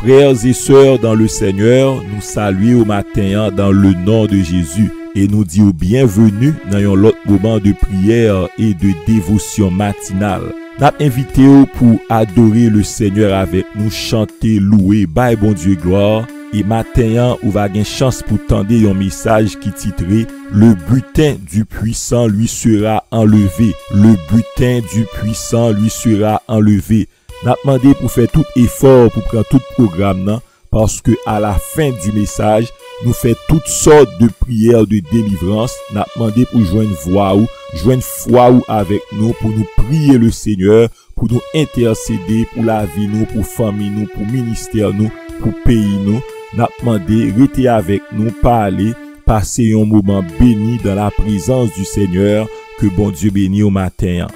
Frères et sœurs dans le Seigneur, nous saluons au matin dans le nom de Jésus et nous disons bienvenue dans un autre moment de prière et de dévotion matinale. Nous invité pour adorer le Seigneur avec nous, chanter, louer, bailler bon Dieu gloire. Et matin, vous avez une chance pour tendre un message qui titré Le butin du puissant lui sera enlevé. Le butin du puissant lui sera enlevé. Nous avons demandé pour faire tout effort pour prendre tout programme là, parce que à la fin du message, nous faisons toutes sortes de prières de délivrance. Nous avons demandé pour joindre voix ou joindre foi ou avec nous pour nous prier le Seigneur, pour nous intercéder pour la vie nous, pour famille nous, pour ministère nous, pour pays nous. Nous avons demandé rester avec nous, parler, passer un moment béni dans la présence du Seigneur. Que bon Dieu bénisse au matin.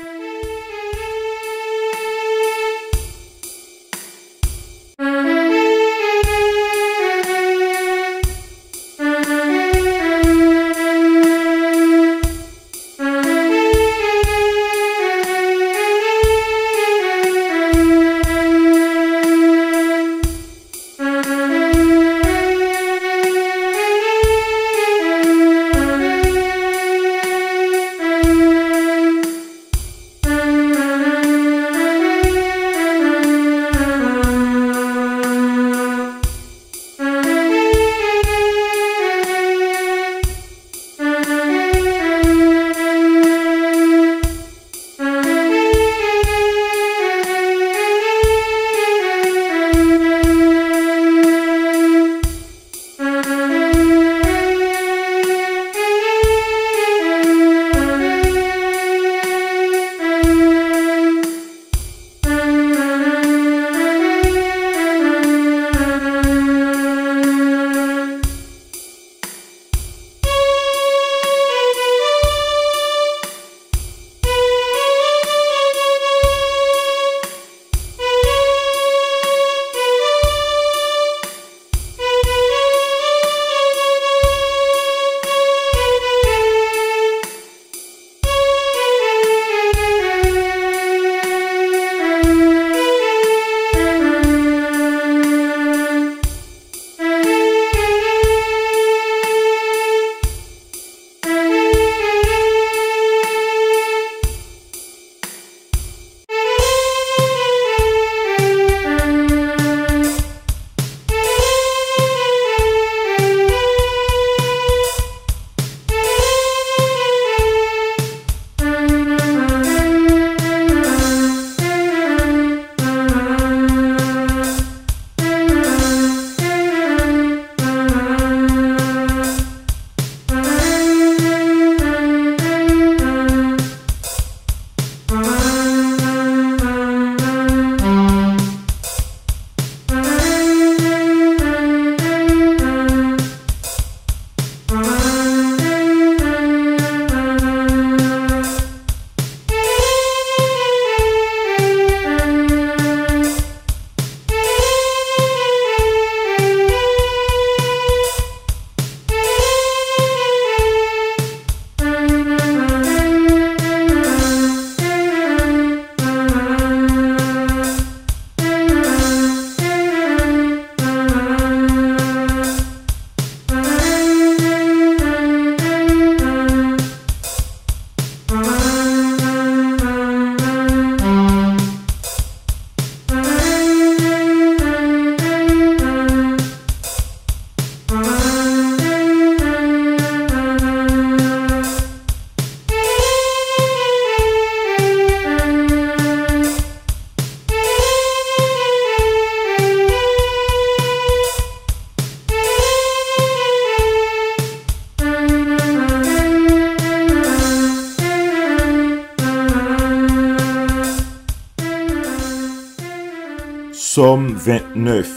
Psaume 29.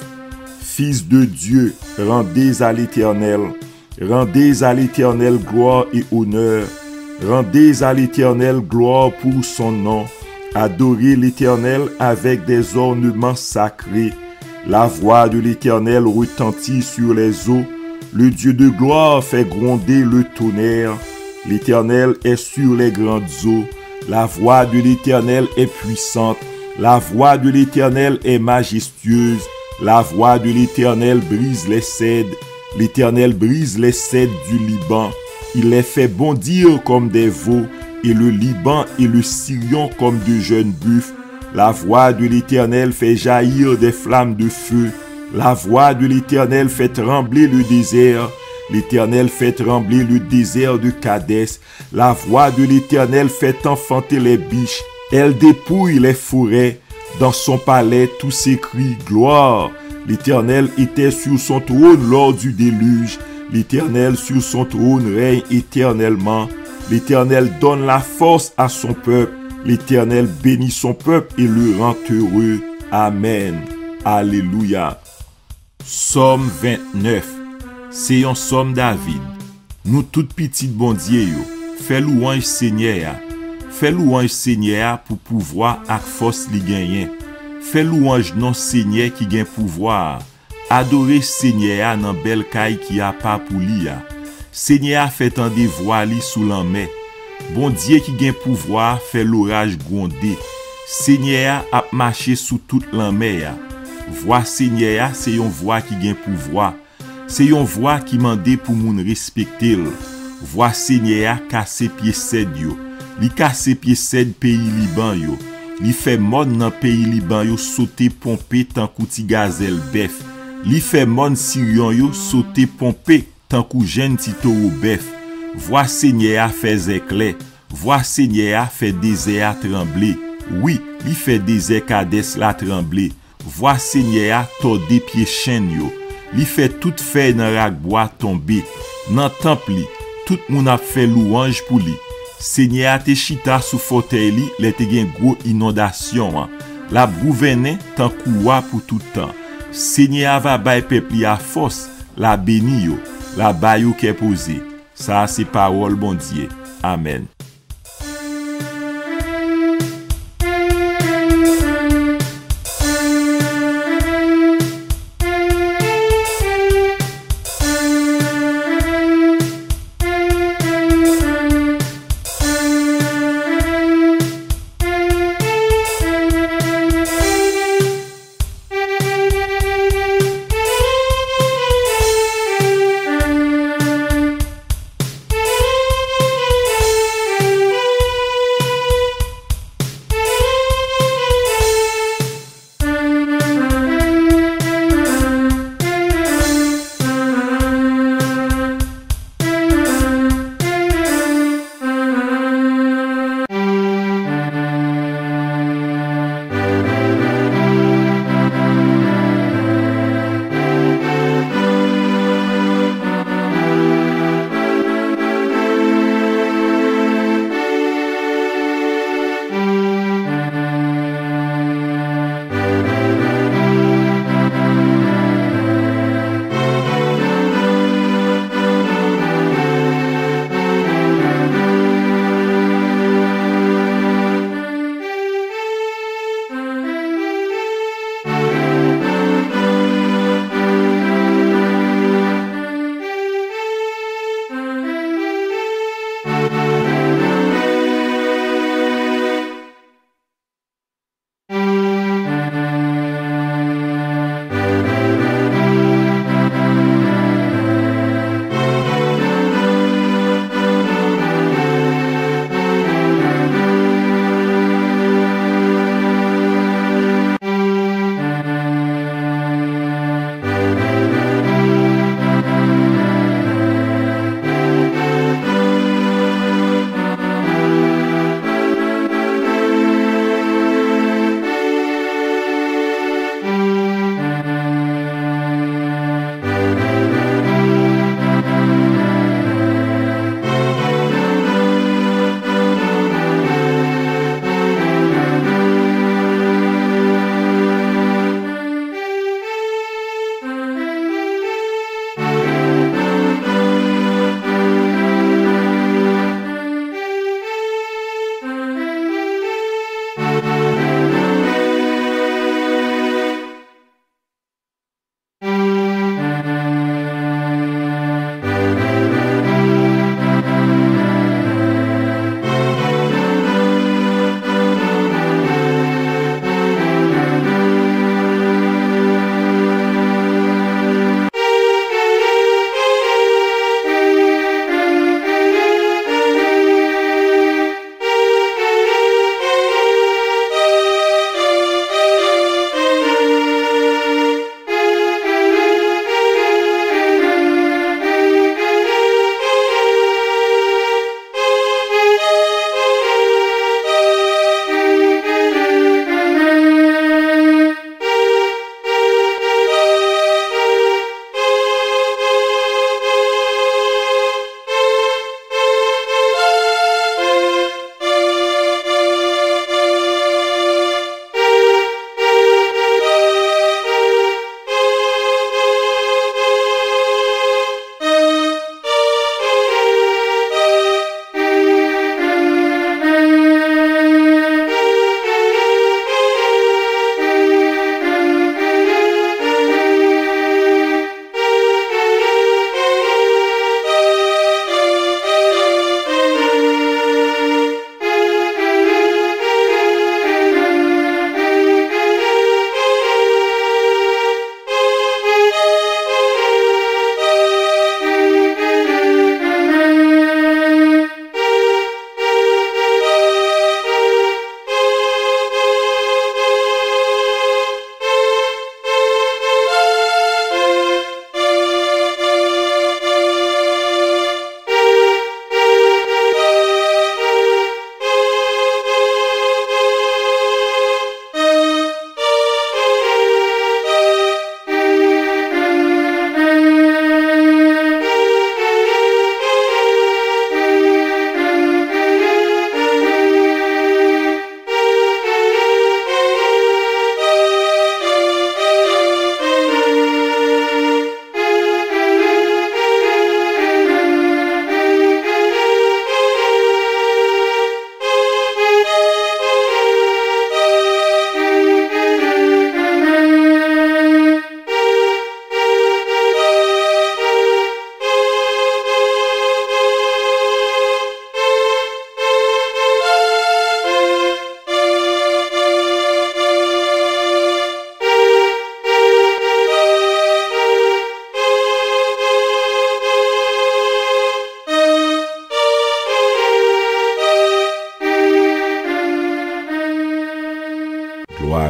Fils de Dieu, rendez à l'Éternel gloire et honneur. Rendez à l'Éternel gloire pour son nom. Adorez l'Éternel avec des ornements sacrés. La voix de l'Éternel retentit sur les eaux. Le Dieu de gloire fait gronder le tonnerre. L'Éternel est sur les grandes eaux. La voix de l'Éternel est puissante. La voix de l'Éternel est majestueuse. La voix de l'Éternel brise les cèdres. L'Éternel brise les cèdres du Liban. Il les fait bondir comme des veaux, et le Liban et le Sirion comme de jeunes buffles. La voix de l'Éternel fait jaillir des flammes de feu. La voix de l'Éternel fait trembler le désert. L'Éternel fait trembler le désert de Kadès. La voix de l'Éternel fait enfanter les biches. Elle dépouille les forêts. Dans son palais, tous s'écrient gloire. L'Éternel était sur son trône lors du déluge. L'Éternel sur son trône règne éternellement. L'Éternel donne la force à son peuple. L'Éternel bénit son peuple et le rend heureux. Amen. Alléluia. Psaume 29. C'est un psaume David. Nous toutes petites bon Dieu yo, fais louange Seigneur. Fais louange Seigneur pour pouvoir ak force li genyen. Fais louange non Seigneur qui gen pouvoir. Adorer Seigneur nan bel kay qui a pas pour li ya. Seigneur fait tande voix li sous l'anmè. Bon Dieu qui gen pouvoir fait l'orage gronder. Seigneur a marché sous toute l'anmè ya. Voix Seigneur c'est yon voix qui gen pouvoir. C'est yon voix qui mande pour moun respecter. Voix Seigneur casse pied cèd yo. Li casse pied cèd pays Liban yo. Li fait monde dans pays Liban yo sauter pomper tant kouti gazelle bœuf. Li fait monde Sirion yo sauter pomper tant kou jeune tito ou bœuf. Voix Seigneur fait éclair. Voix Seigneur fait désert trembler. Oui, li fait désert Kadès la trembler. Voix Seigneur tordé pied chêne yo. Li fait toute feuille dans rak bois tomber. Nan temple li, tout moun a fait louange pour li. Seigneur te chita sous fauteuil li, le te gen gros inondation. La gouverne tant kouwa pour tout temps. Seigneur va bay peuple li a force, la béni yo, la bay yo qu'est posé. Ça c'est parole bon Dieu. Amen.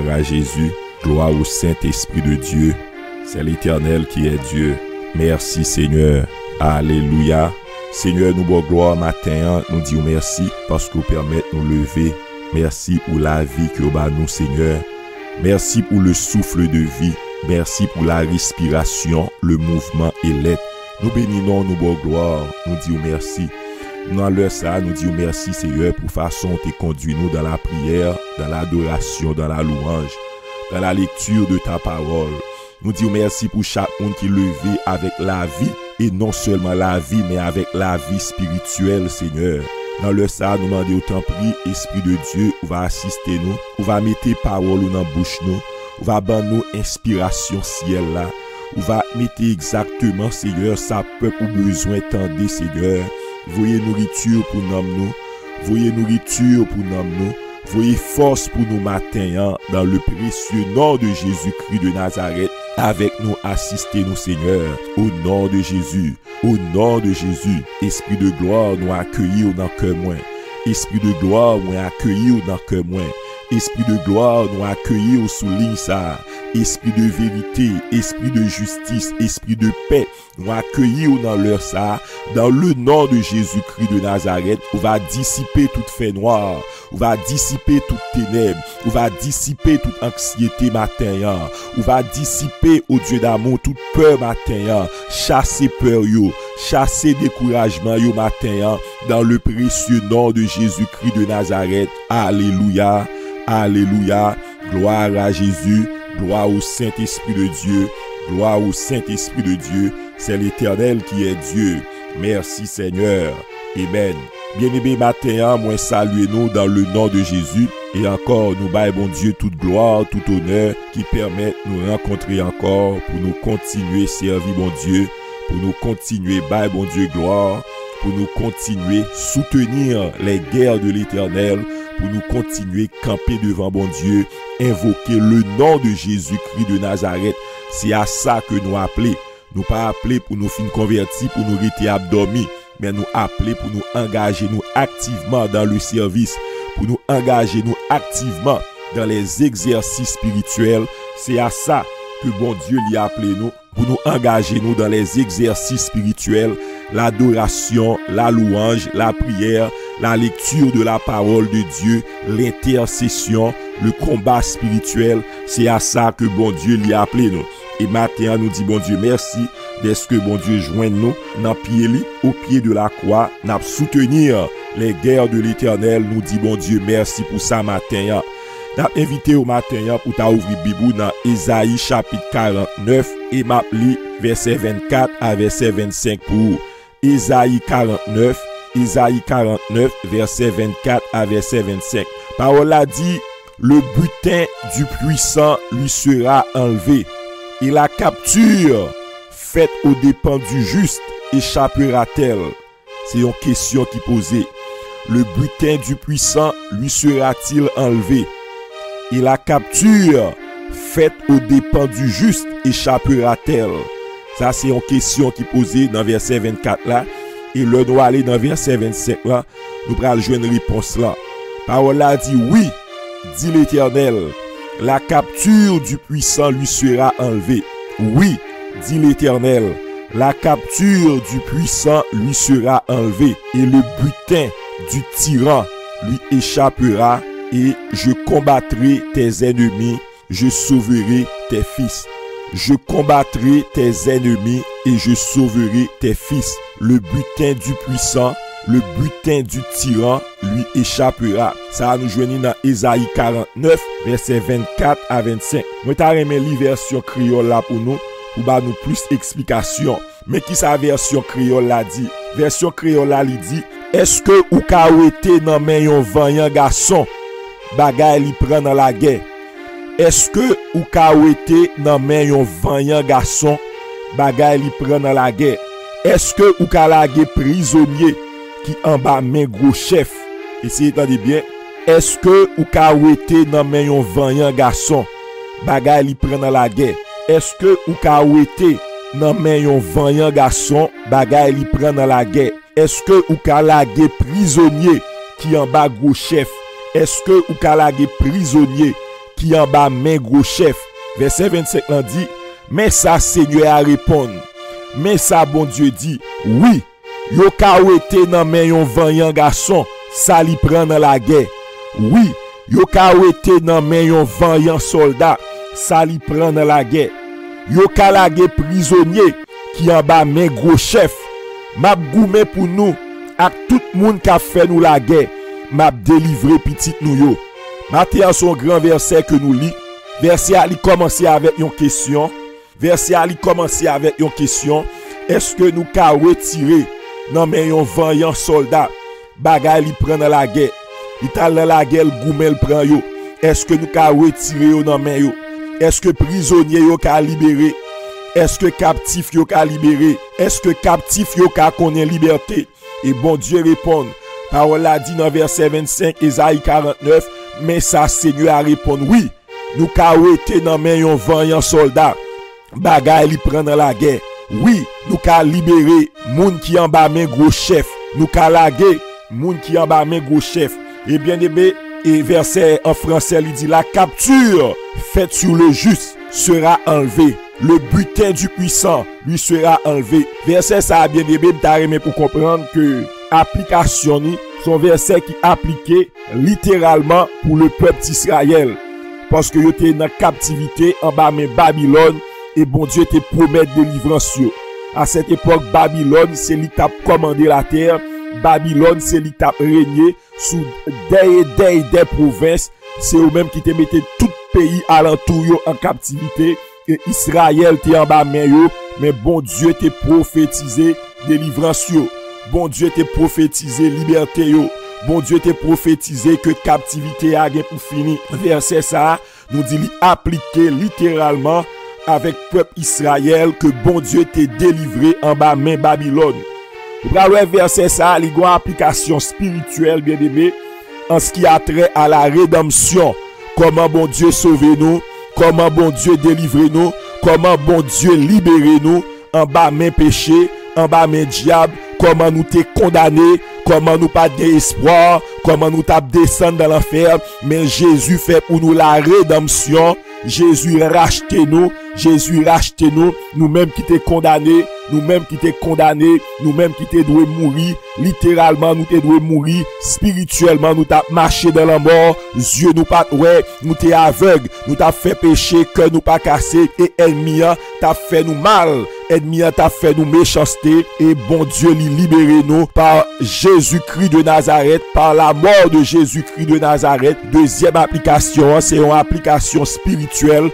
Gloire à Jésus. Gloire au Saint-Esprit de Dieu. C'est l'Éternel qui est Dieu. Merci Seigneur. Alléluia. Seigneur, nous bon gloire matin, nous disons merci parce que vous permettez de nous lever. Merci pour la vie que vous avez nous, Seigneur. Merci pour le souffle de vie. Merci pour la respiration, le mouvement et l'être. Nous bénissons, nous bon gloire. Nous disons merci. Dans l'heure ça, nous disons merci, Seigneur, pour façon tu conduis nous dans la prière, dans l'adoration, dans la louange, dans la lecture de ta parole. Nous disons merci pour chaque monde qui est levé avec la vie, et non seulement la vie, mais avec la vie spirituelle, Seigneur. Dans le ça, nous demandons autant prix, Esprit de Dieu, ou va assister nous, ou va mettre parole dans la bouche nous, ou va ban nous inspiration ciel là, ou va mettre exactement, Seigneur, sa peuple ou besoin tendez, Seigneur. Voyez nourriture pour nous, voyez nourriture pour nous, voyez force pour nous matin, dans le précieux nom de Jésus-Christ de Nazareth. Avec nous, assistez-nous, Seigneur, au nom de Jésus, au nom de Jésus. Esprit de gloire, nous accueillir dans le cœur moins. Esprit de gloire, nous accueillir dans le cœur moins. Esprit de gloire, nous accueillir sous ligne ça. Esprit de vérité, esprit de justice, esprit de paix, nous accueillir dans l'heure ça. Dans le nom de Jésus-Christ de Nazareth, on va dissiper toute fait noire, on va dissiper toute ténèbres, on va dissiper toute anxiété matin, on va dissiper, au Dieu d'amour, toute peur matin, chasser peur yo, chasser découragement yo matin, dans le précieux nom de Jésus-Christ de Nazareth. Alléluia, alléluia, gloire à Jésus. Gloire au Saint-Esprit de Dieu, gloire au Saint-Esprit de Dieu, c'est l'Éternel qui est Dieu. Merci Seigneur, Amen. Bien-aimé matin, moi saluez nous dans le nom de Jésus, et encore nous baillons bon Dieu toute gloire, tout honneur, qui permet de nous rencontrer encore, pour nous continuer servir bon Dieu, pour nous continuer bailler bon Dieu gloire, pour nous continuer soutenir les guerres de l'Éternel, pour nous continuer camper devant bon Dieu, invoquer le nom de Jésus-Christ de Nazareth. C'est à ça que nous appelons. Nous pas appelés pour nous finir convertis, pour nous rester abdormis, mais nous appeler pour nous engager nous activement dans le service, pour nous engager nous activement dans les exercices spirituels. C'est à ça que bon Dieu l'y a appelé nous, pour nous engager nous dans les exercices spirituels, l'adoration, la louange, la prière, la lecture de la parole de Dieu, l'intercession, le combat spirituel. C'est à ça que bon Dieu l'y a appelé nous. Et maintenant, nous dit bon Dieu merci d'être que bon Dieu joigne nous dans pied li, au pied de la croix, n'a soutenir les guerres de l'Éternel. Nous dit bon Dieu merci pour ça matin. N'a invité au matin pour ta ouvrir Bible dans Ésaïe chapitre 49 et m'a li verset 24 à verset 25 pour Ésaïe 49 verset 24 à verset 25. Parole a dit: le butin du puissant lui sera enlevé, et la capture faite aux dépens du juste échappera-t-elle? C'est une question qui posait. Le butin du puissant lui sera-t-il enlevé, et la capture faite aux dépens du juste échappera-t-elle? Ça, c'est une question qui posait dans verset 24 là. Et le nous aller dans verset 25 là, nous prenons jouer une réponse là. Parole là dit: oui, dit l'Éternel, la capture du puissant lui sera enlevée. Oui, dit l'Éternel, la capture du puissant lui sera enlevée, et le butin du tyran lui échappera, et je combattrai tes ennemis, je sauverai tes fils. Je combattrai tes ennemis et je sauverai tes fils. Le butin du puissant, le butin du tyran lui échappera. Ça nous joignit dans Ésaïe 49, verset 24 à 25. Moi t'as remis la version créole là pour nous nous plus explication. Mais qui sa version créole là dit? Version créole là dit: est-ce que ou ka ou été dans main yon vaillant garçon, bagay li prend dans la guerre? Est-ce que ou ka ou été dans main yon vaillant garçon, bagay li prend dans la guerre? Est-ce que ou ka lage prisonnier qui en bas main gros chef? Essayez d'entendre bien. Est-ce que ou ka ou été dans main yon vaillant garçon, bagay li prend dans la guerre? Est-ce que ou ka ou été dans main yon vaillant garçon, bagay li prend dans la guerre? Est-ce que ou ka lage prisonnier qui en bas gros chef? Est-ce que ou ka lage prisonnier qui en bas main gros chef. Verset 25 là dit, mais ça Seigneur a répondu. Mais ça bon Dieu dit, oui, yo ka wete nan men yon vanyan garçon, ça li prend dans la guerre. Oui, yo ka wete nan men yon vanyan soldat, ça li prend dans la guerre. Yo ka lage prisonnier qui en bas main gros chef. M'a goumé pour nous ak tout moun ka fait nous la guerre. M'a délivré petit nous yo. Matthieu son grand verset que nous lit. Verset a li commencer avec une question. Verset a li commencer avec une question. Est-ce que nous ka retirer nan men yon vanyan soldat bagay li prend dans la guerre? Il tal dans la guerre goumel prend yo. Est-ce que nous ka retirer yo nan men yo? Est-ce que prisonnier yo ka libéré? Est-ce que captif yo ka libéré? Est-ce que captif yo ka connaît liberté? Et bon Dieu répond. Parole a dit dans verset 25 Esaïe 49, mais ça Seigneur a répondu oui. Nous ka rete nan men yon vanyan soldat bagay li prend dans la guerre. Oui, nous ka libérer moun qui en bas men gros chef. Nous ka lage moun qui en bas men gros chef. Et bien aimé, et verset en français il dit la capture faite sur le juste sera enlevée. Le butin du puissant lui sera enlevé. Verset ça bien aimé, t'as aimé pour comprendre que application ni son verset qui appliqué littéralement pour le peuple d'Israël. Parce que yo était dans captivité en bas men Babylone et bon Dieu te promet délivrance. À cette époque Babylone c'est lui qui a commandé la terre. Babylone c'est lui qui a régné sous des provinces. C'est eux même qui te mettait tout pays alentour yo en captivité. Et Israël te en bas men yo, mais bon Dieu te prophétisé délivrance yo. Bon Dieu te prophétisé liberté yo. Bon Dieu te prophétisé que captivité a gen pour fini. Verset ça nous dit appliquer littéralement avec peuple Israël que bon Dieu te délivré en bas men Babylone. Pour le verset ça, il y a une application spirituelle bien aimé en ce qui a trait à la rédemption. Comment bon Dieu sauve nous, comment bon Dieu délivre nous, comment bon Dieu libère nous en bas men péché, en bas men diable, comment nous t'es condamné, comment nous pas d'espoir, comment nous t'as descendu dans l'enfer, mais Jésus fait pour nous la rédemption. Jésus racheté nous, nous-mêmes qui t'es condamné, nous-mêmes qui t'es condamné, nous-mêmes qui t'es doué mourir, littéralement nous t'es doué mourir, spirituellement nous t'as marché dans la mort, yeux nous pas ouais, nous t'es aveugle, nous t'as fait péché, cœur nous pas cassé, et ennemi t'a fait nous mal, ennemi t'a fait nous méchanceté, et bon Dieu lui libéré nous par Jésus-Christ de Nazareth, par la mort de Jésus-Christ de Nazareth. Deuxième application, c'est une application spirituelle,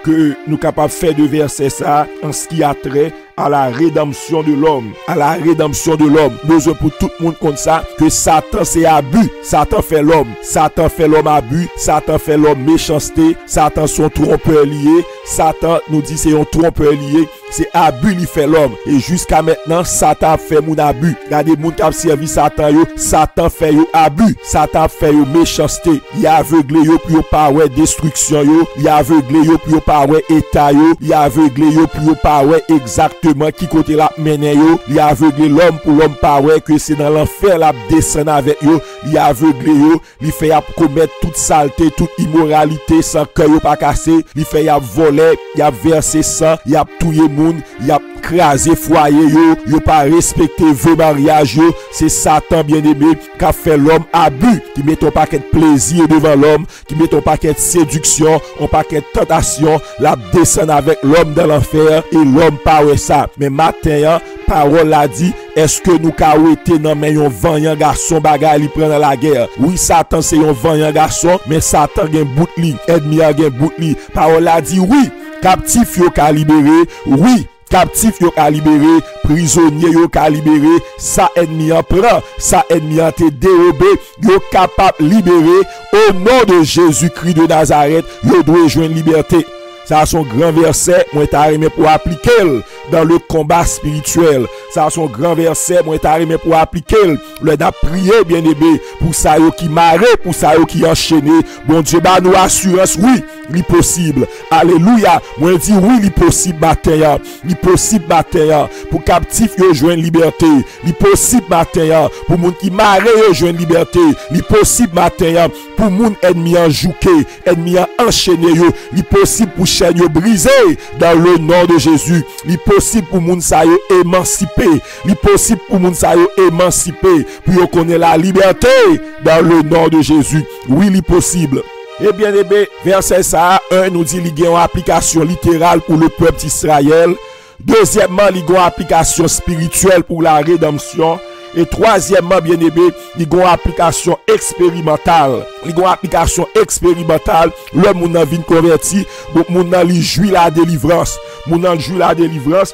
que nous capables de faire de verset ça en ce qui a trait à la rédemption de l'homme. À la rédemption de l'homme. Besoin pour tout le monde comme ça que Satan c'est abus. Satan fait l'homme. Satan fait l'homme abus. Satan fait l'homme méchanceté. Satan son trompeur lié. Satan nous dit c'est un trompeur lié. C'est abus il fait l'homme. Et jusqu'à maintenant, Satan fait mon abus. Regardez moun qui a servi Satan yo. Satan fait yo abus. Satan fait yo méchanceté. Il a aveuglé yo pour yo pas ouais destruction yo. Il a aveuglé yo pour yo pas ouais état yo. Il a aveuglé yo pour yo pas ouais exactement qui côté la mène yo. Il a aveuglé l'homme pour l'homme pas ouais que c'est dans l'enfer la descendre avec yo. Il a aveuglé yo. Il fait y a commettre toute saleté, toute immoralité sans que yo pas cassé. Il fait y a voler, il a versé sang, il a tué moun, il a crasé foyer yo pas respecté vos mariages yo. C'est Satan bien-aimé qui a fait l'homme abus, qui met un paquet de plaisir devant l'homme, qui met un paquet de séduction, un paquet de tentation, la descend avec l'homme dans l'enfer et l'homme pas ouais ça. Mais matin, parole a dit, est-ce que nous ka été dans men yon vanyan garçon bagay li prend dans la guerre? Oui, Satan c'est un vanyan garçon, mais Satan gen bout li, ennemi gen bout li. Parole a dit oui, captif yo ka libéré, oui, captif yo ka libéré, prisonnier yo ka libéré, ça ennemi en prend, ça ennemi en te dérobé, yo capable libérer au nom de Jésus-Christ de Nazareth, yo doit joindre liberté. Ça a son grand verset, moi t'as aimé pour appliquer dans le combat spirituel. Ça a son grand verset, moi t'as aimé pour appliquer le da prier bien aimé pour ça yo qui marre, pour ça yo qui enchaîné. Bon Dieu ba nous assurance oui, li possible. Alléluia. Moi dit oui, li possible matin. Li possible matin pour captif yo joindre liberté. Li possible matin pour moun qui marre yo joindre liberté. Li possible matin pour pour moun ennemi en jouké, ennemi en enchaîné yo, li possible pour chaîne yo briser dans le nom de Jésus. Li possible pour moun sa yo émancipé, li possible pour moun sa yo émancipé pour yo connaître la liberté dans le nom de Jésus. Oui, li possible. Et bien aimé, verset ça 1 nous dit qu'il y a une application littérale pour le peuple d'Israël. Deuxièmement, il y a une application spirituelle pour la rédemption. Et troisièmement, bien aimé, il y a une application expérimentale. Il y a une application expérimentale. Le monde a vint converti, donc monde a joui la délivrance. Monde a joui la délivrance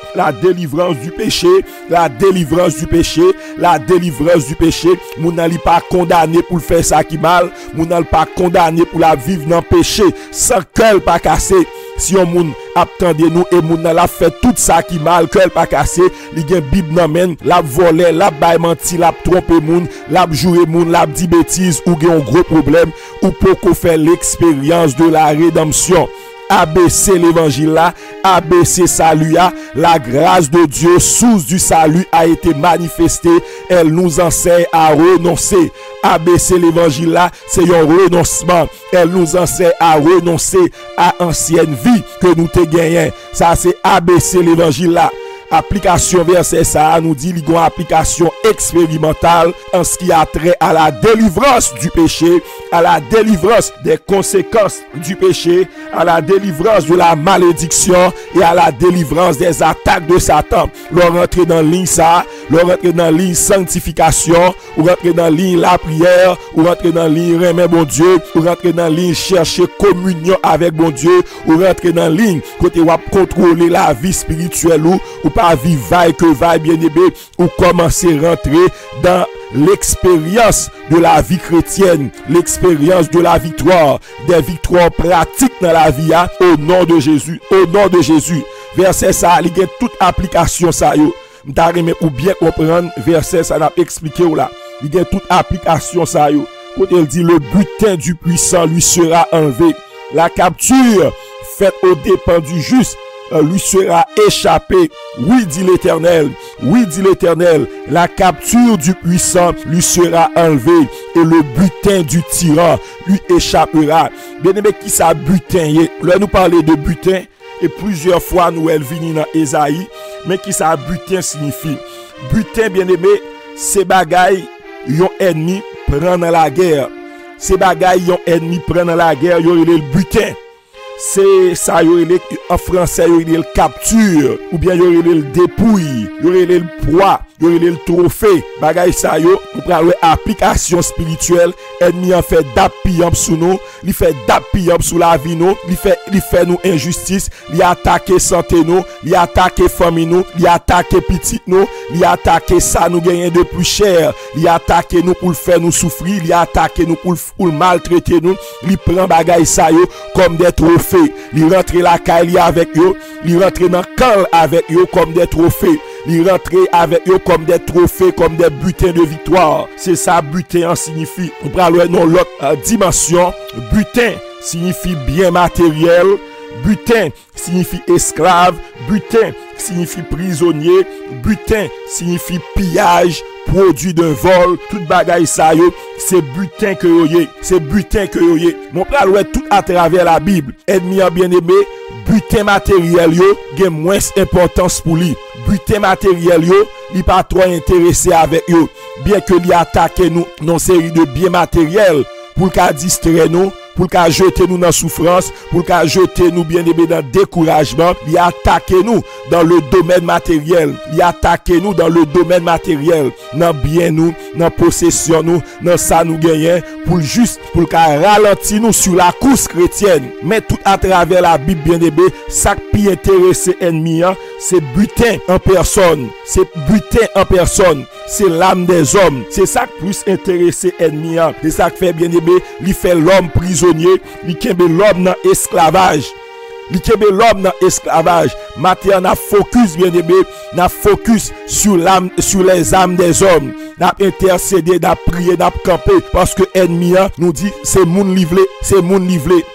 du péché, la délivrance du péché, la délivrance du péché. Monde n'a pas condamné pour faire ça qui mal. Monde n'a pas condamné pour la vivre dans le péché sans cœur pas cassé. Si on moun attendez nous et moun la fait tout ça qui mal, cœur pas cassé, li gen Bible nan men, la volé, la bay menti, la tromper moun, la jouer moun, la dit bêtise ou gen un gros problème ou pour faire l'expérience de la rédemption. ABC l'évangile là, ABC salut là, la grâce de Dieu, source du salut a été manifestée, elle nous enseigne à renoncer. ABC l'évangile là, c'est un renoncement, elle nous enseigne à renoncer à ancienne vie que nous te gagnons. Ça c'est ABC l'évangile là. Application verset ça nous dit qu'il y a une application expérimentale en ce qui a trait à la délivrance du péché, à la délivrance des conséquences du péché, à la délivrance de la malédiction et à la délivrance des attaques de Satan. L'on rentre dans ligne ça, l'on rentre dans ligne sanctification, ou rentre dans ligne la prière, ou rentre dans ligne remettre bon Dieu, ou rentre dans ligne chercher communion avec bon Dieu, ou rentre dans ligne côté ou contrôler la vie spirituelle ou pas vivre vaille que vaille bien aimé, ou commencer à rentrer dans l'expérience de la vie chrétienne, l'expérience de la victoire, des victoires pratiques dans la vie au nom de Jésus, au nom de Jésus. Verset ça, il y a toute application ça yo. M'tarime pour bien comprendre verset ça n'a expliqué ou là. Il y a toute application ça yo. Quand il dit le butin du puissant lui sera enlevé, la capture faite aux dépens du juste lui sera échappé. Oui, dit l'Éternel. Oui, dit l'Éternel. La capture du puissant lui sera enlevée et le butin du tyran lui échappera. Bien aimé, qui ça butin? Là, nous parler de butin et plusieurs fois nous elle vini dans Ésaïe, mais qui ça butin signifie? Butin, bien aimé, c'est bagaille yon ennemi prend dans la guerre. C'est bagaille yon ennemi prend dans la guerre, yon le butin. C'est ça, en français, il y a le capture, ou bien il y a le dépouille, il y a le poids, il y a le trophée. Bagay ça, yo, ou prendre application spirituelle, ennemi en fait d'appuyant sur nous, il fait d'appuyant sur la vie nous, il fait nous injustice, il attaque santé nous, il attaque famille nous, il attaque petit nous, il attaque ça nous gagner de plus cher, il attaque nous pour le faire nous souffrir, il attaque nous pour le maltraiter nous, il prend bagay ça yo comme des trophées. Il rentre la caille avec eux, il rentre dans le camp avec eux comme des trophées. Il rentre avec eux comme des trophées, comme des butins de victoire. C'est ça, butin signifie. Nous prenons l'autre dimension. Butin signifie bien matériel. Butin signifie esclave. Butin signifie prisonnier. Butin signifie pillage, produit d'un vol. Tout bagaille ça yo, c'est butin que yo yé. C'est butin que yo yé. Mon pral ouais tout à travers la Bible. Ennemi bien aimé, butin matériel yo gen moins importance pour lui. Butin matériel yo, li pas trop intéressé avec yo. Bien que li attaque nous dans série de biens matériels pour qu'a distraire nous, pour qu'a jeter nous dans souffrance, pour qu'a jeter nous bien aimé dans découragement, li attaque nous dans le domaine matériel, li attaque nous dans le domaine matériel, dans bien nous, dans possession nous, dans ça nous gagner pour juste pour qu'a ralentir nous sur la course chrétienne. Mais tout à travers la Bible bien aimé, ça qui intéresse ennemi, c'est butin en personne, c'est butin en personne, c'est l'âme des hommes, c'est ça qui plus intéressé ennemi, c'est ça qui fait bien aimé, il fait l'homme prisonnier, il kembe l'homme dans esclavage. Li kembe l'homme dans esclavage. Maintenant, n'a focus bien aimé, n'a focus sur l'âme, sur les âmes des hommes. N'a intercédé, n'a prié, n'a campé parce que ennemi nous dit c'est moun livré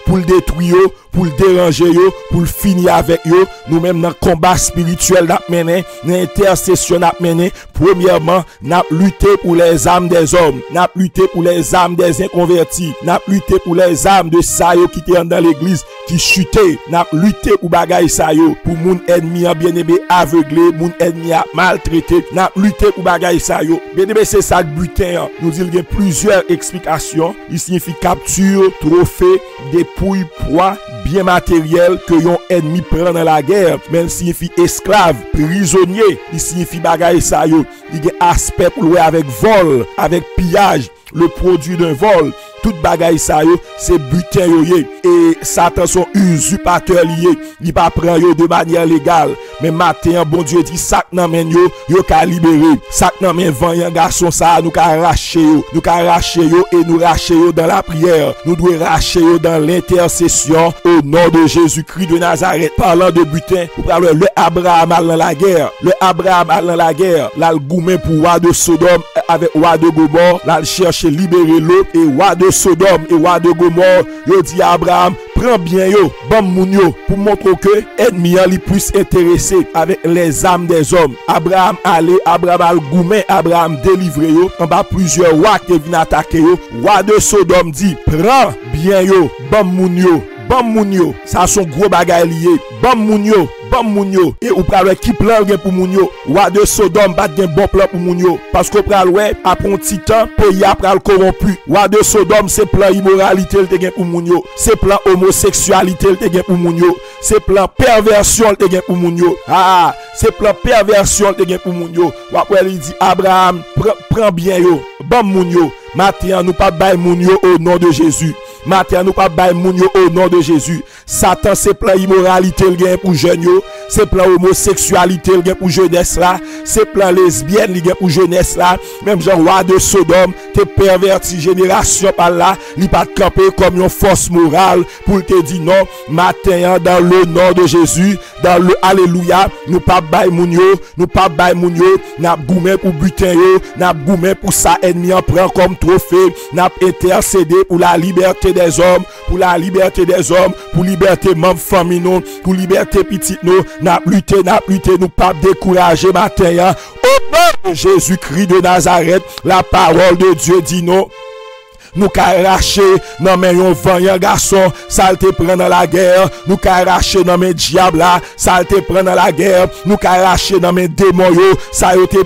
pour le détruire, pour le déranger yo, pour le finir avec yo. Nous même dans combat spirituel n'a mené, dans intercession n'a mené. Premièrement, n'a lutté pour les âmes des hommes, n'a lutté pour les âmes des inconvertis, n'a lutté pour les âmes de ça yo qui étaient dans l'église qui chutait, n'a lutté pour bagaille ça yo, pour mon ennemi bien-aimé aveuglé, mon ennemi maltraité, n'a lutté pour bagaille ça yo. Bien-aimé, c'est ça le butin. Nous disons qu'il y a plusieurs explications. Il signifie capture, trophée, dépouille, proie, bien matériel que yon ennemi prend dans la guerre. Mais il signifie esclave, prisonnier. Il signifie bagaille ça yo. Il y a aspect pour louer avec vol, avec pillage, le produit d'un vol. Tout bagaille ça yo, c'est butin yo yé. Et Satan son usurpateur lié. Il pas prend yo de manière légale. Mais matin, bon Dieu dit, sak nan men yo, yo ka libéré. Sak nan men vanyan garçon ça, nous ka racher yo. Nous ka racher yo et nous racher yo dans la prière. Nous devons racher yo dans l'intercession au nom de Jésus-Christ de Nazareth. Parlant de butin, vous parlez le Abraham al dans la guerre. Le Abraham al dans la guerre. Là, le goumen pour roi de Sodome avec roi de Gomorre. Là, il cherche libérer l'autre et roi de Sodome et roi de Gomorre. Yo dit à Abraham, prends bien yo, bon moun yo, pour montrer que ennemi li plus intéressé avec les âmes des hommes. Abraham allait, Abraham al goumen, Abraham délivré yo. En bas plusieurs rois qui viennent attaquer yo. Roi de Sodome dit, prends bien yo, bon moun yo. Bon moun yo, ça son gros bagay lié. Bon moun yo, bon moun yo. Et ou pral qui plan gen pour moun yo. Roi de Sodome bat gen bon plan pour moun yo. Parce que pral après un petit temps, pays a pral corrompu. Roi de Sodome c'est plan immoralité le te gen pour moun yo. C'est plan homosexualité le te gen pour moun yo. C'est plan perversion le te gen pour moun yo. Ah, c'est plan perversion le te gen pour moun yo. Ou après il dit Abraham, prends bien yo. Bon moun yo. Maintenant nous pas bay moun yo au nom de Jésus. Maintenant nous pas bay moun yo au nom de Jésus. Satan c'est plan immoralité le gain pour jeunes yo, c'est plan homosexualité le gain pour jeunesse là, c'est plan lesbienne le gain pour jeunesse là. Même Jean roi de Sodome te perverti génération par là, li pas camper comme une force morale pour te dire non. Maintenant dans le nom de Jésus, dans le alléluia, nous pas bay moun yo, nous pas bay moun yo, n'a goumen pour butin yo, n'a goumen pour ça ennemi en prend comme trophée, n'a intercédé pour la liberté des hommes, pour la liberté des hommes, pour liberté membres famille nous, pour liberté petite nous, n'a lutté, nous pas décourager matin. Au nom de Jésus-Christ de Nazareth, la parole de Dieu dit non. Nous ka racher nan men yon vanyan garçon, ça te prend dans la guerre. Nous ka racher nan men diable là, ça te prend dans la guerre. Nous ka racher nan men démon yo, ça te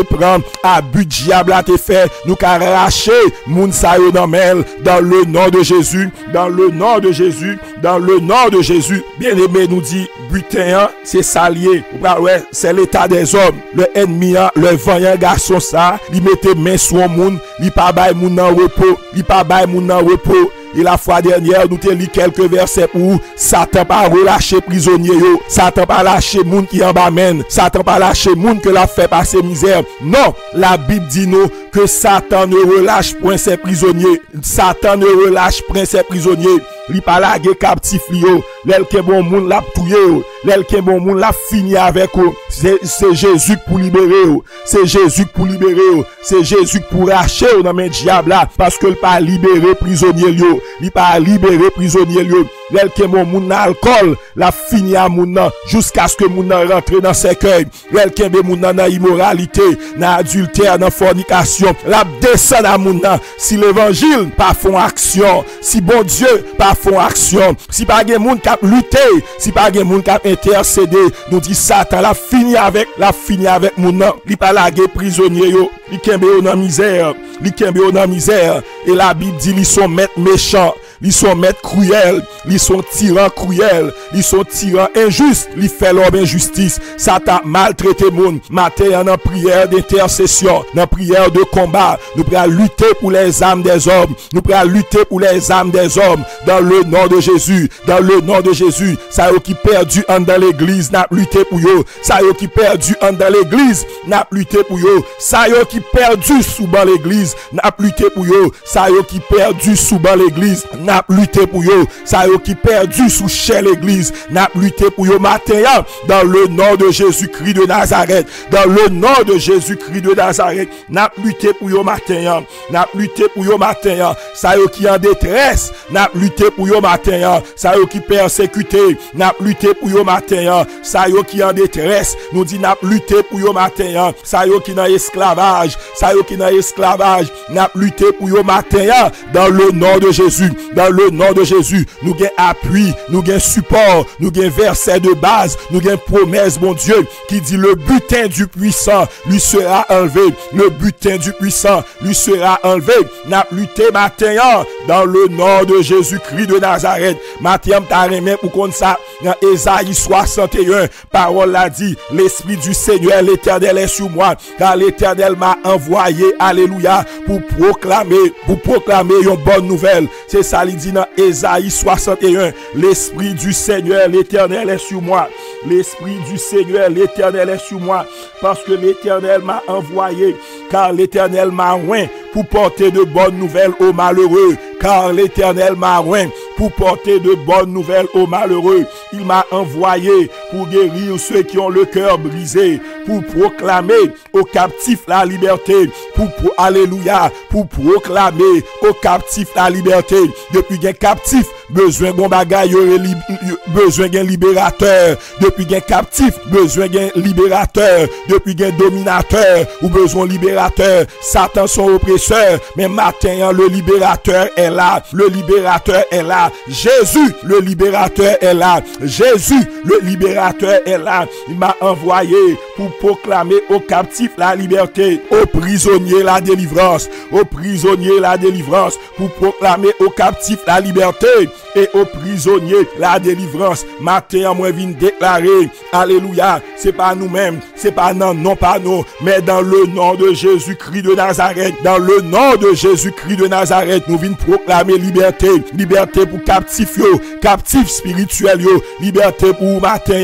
prend. Abus diable là te fait. Nous ka racher moun sa yo nan men dans le nom de Jésus, dans le nom de Jésus, dans le nom de Jésus. Bien-aimé nous dit butin c'est salier. Ouais, c'est l'état des hommes. Le ennemi le vanyan garçon ça, il mette main sur moun, il pas bay moun nan repos, il pas bay moun nan repos. Et la fois dernière, nous te lit quelques versets où Satan pas relâché prisonnier yo, Satan pas lâché moun qui en bas mène, Satan pas lâché moun que l'a fait passer misère. Non, la Bible dit nous que Satan ne relâche point ses prisonniers. Satan ne relâche point ses prisonniers. Il pas lagué captif yo, l'el ke bon moun l'a touye yo, l'el ke bon moun l'a fini avec eux. C'est Jésus pour libérer yo, c'est Jésus pour libérer yo, c'est Jésus pour racher yo dans men diable là, parce que il pas libéré prisonnier yo, il pas libéré prisonnier yo. L'el ke bon moun nan alcool, l'a fini à moun nan jusqu'à ce que moun nan rentre dans cercueil. L'el ke be moun nan immoralité, nan adultère, nan fornication, l'a descend à moun nan. Si l'évangile pas font action, si bon Dieu pas font action, si pas gen moun k'ap lutter, si pas gen moun k'ap intercéder, nous dit Satan la fini avec moun nan. Li pa lage prisonnier yo, li kembe yo nan misère, li kembe yo nan misère. Et la Bible dit ils sont maîtres méchants, ils sont maîtres cruels, ils sont tyrans cruels, ils sont tyrans injustes, ils font l'homme injustice. Satan maltraité moun. Matin en prière d'intercession, dans prière de combat, nous pourrons lutter pour les âmes des hommes, nous pourrons lutter pour les âmes des hommes dans le nom de Jésus, dans le nom de Jésus. Ça yo qui perdu en dans l'église, n'a lutter pour yo. Ça yo qui perdu en dans l'église, n'a lutter pour yo. Ça yo qui perdu sous ban l'église, n'a lutter pour yo. Ça yo qui perdu sous ban l'église, n'a lutté pour yo, ça yo qui perdu sous chère l'église, n'a lutté pour yo matin dans le nom de Jésus-Christ de Nazareth, dans le nom de Jésus-Christ de Nazareth, n'a lutté pour yo matin, n'a lutté pour yo matin, ça yo qui en détresse, n'a lutté pour yo matin, ça yo qui persécuté, n'a lutté pour yo matin, ça yo qui en détresse, nous dit n'a lutté pour yo matin, ça yo qui dans esclavage, ça yo qui dans esclavage, n'a lutté pour yo matin, dans le nom de Jésus, dans le nom de Jésus, nous gain appui, nous gain support, nous gain verset de base, nous gain promesse, mon Dieu, qui dit le butin du puissant lui sera enlevé, le butin du puissant lui sera enlevé. N'a lutté matin dans le nom de Jésus-Christ de Nazareth. Matin t'a remis pour qu'on ça dans Ésaïe 61, parole l'a dit, l'esprit du Seigneur l'Éternel est sur moi, car l'Éternel m'a envoyé, alléluia, pour proclamer une bonne nouvelle. C'est ça il dit dans Ésaïe 61, l'esprit du Seigneur l'Éternel est sur moi, l'esprit du Seigneur l'Éternel est sur moi, parce que l'Éternel m'a envoyé, car l'Éternel m'a oint pour porter de bonnes nouvelles aux malheureux, car l'Éternel m'a oint pour porter de bonnes nouvelles aux malheureux. Il m'a envoyé pour guérir ceux qui ont le cœur brisé, pour proclamer aux captifs la liberté, alléluia, pour proclamer aux captifs la liberté. Depuis qu'un captif besoin d'un bagage, besoin d'un libérateur. Depuis qu'un captif besoin d'un libérateur. Depuis qu'un dominateur ou besoin libérateur. Satan son oppresseur, mais matin le libérateur est là. Le libérateur est là. Jésus, le libérateur est là. Jésus, le libérateur est là. Il m'a envoyé pour proclamer aux captifs la liberté, aux prisonniers la délivrance, aux prisonniers la délivrance, pour proclamer aux captifs la liberté et aux prisonniers la délivrance. Matin, moi viens déclarer, alléluia, c'est pas nous-mêmes, c'est pas non pas nous, mais dans le nom de Jésus-Christ de Nazareth, dans le nom de Jésus-Christ de Nazareth, nous venons proclamer liberté, liberté pour captifs yo, captifs spirituels yo, liberté pour matin,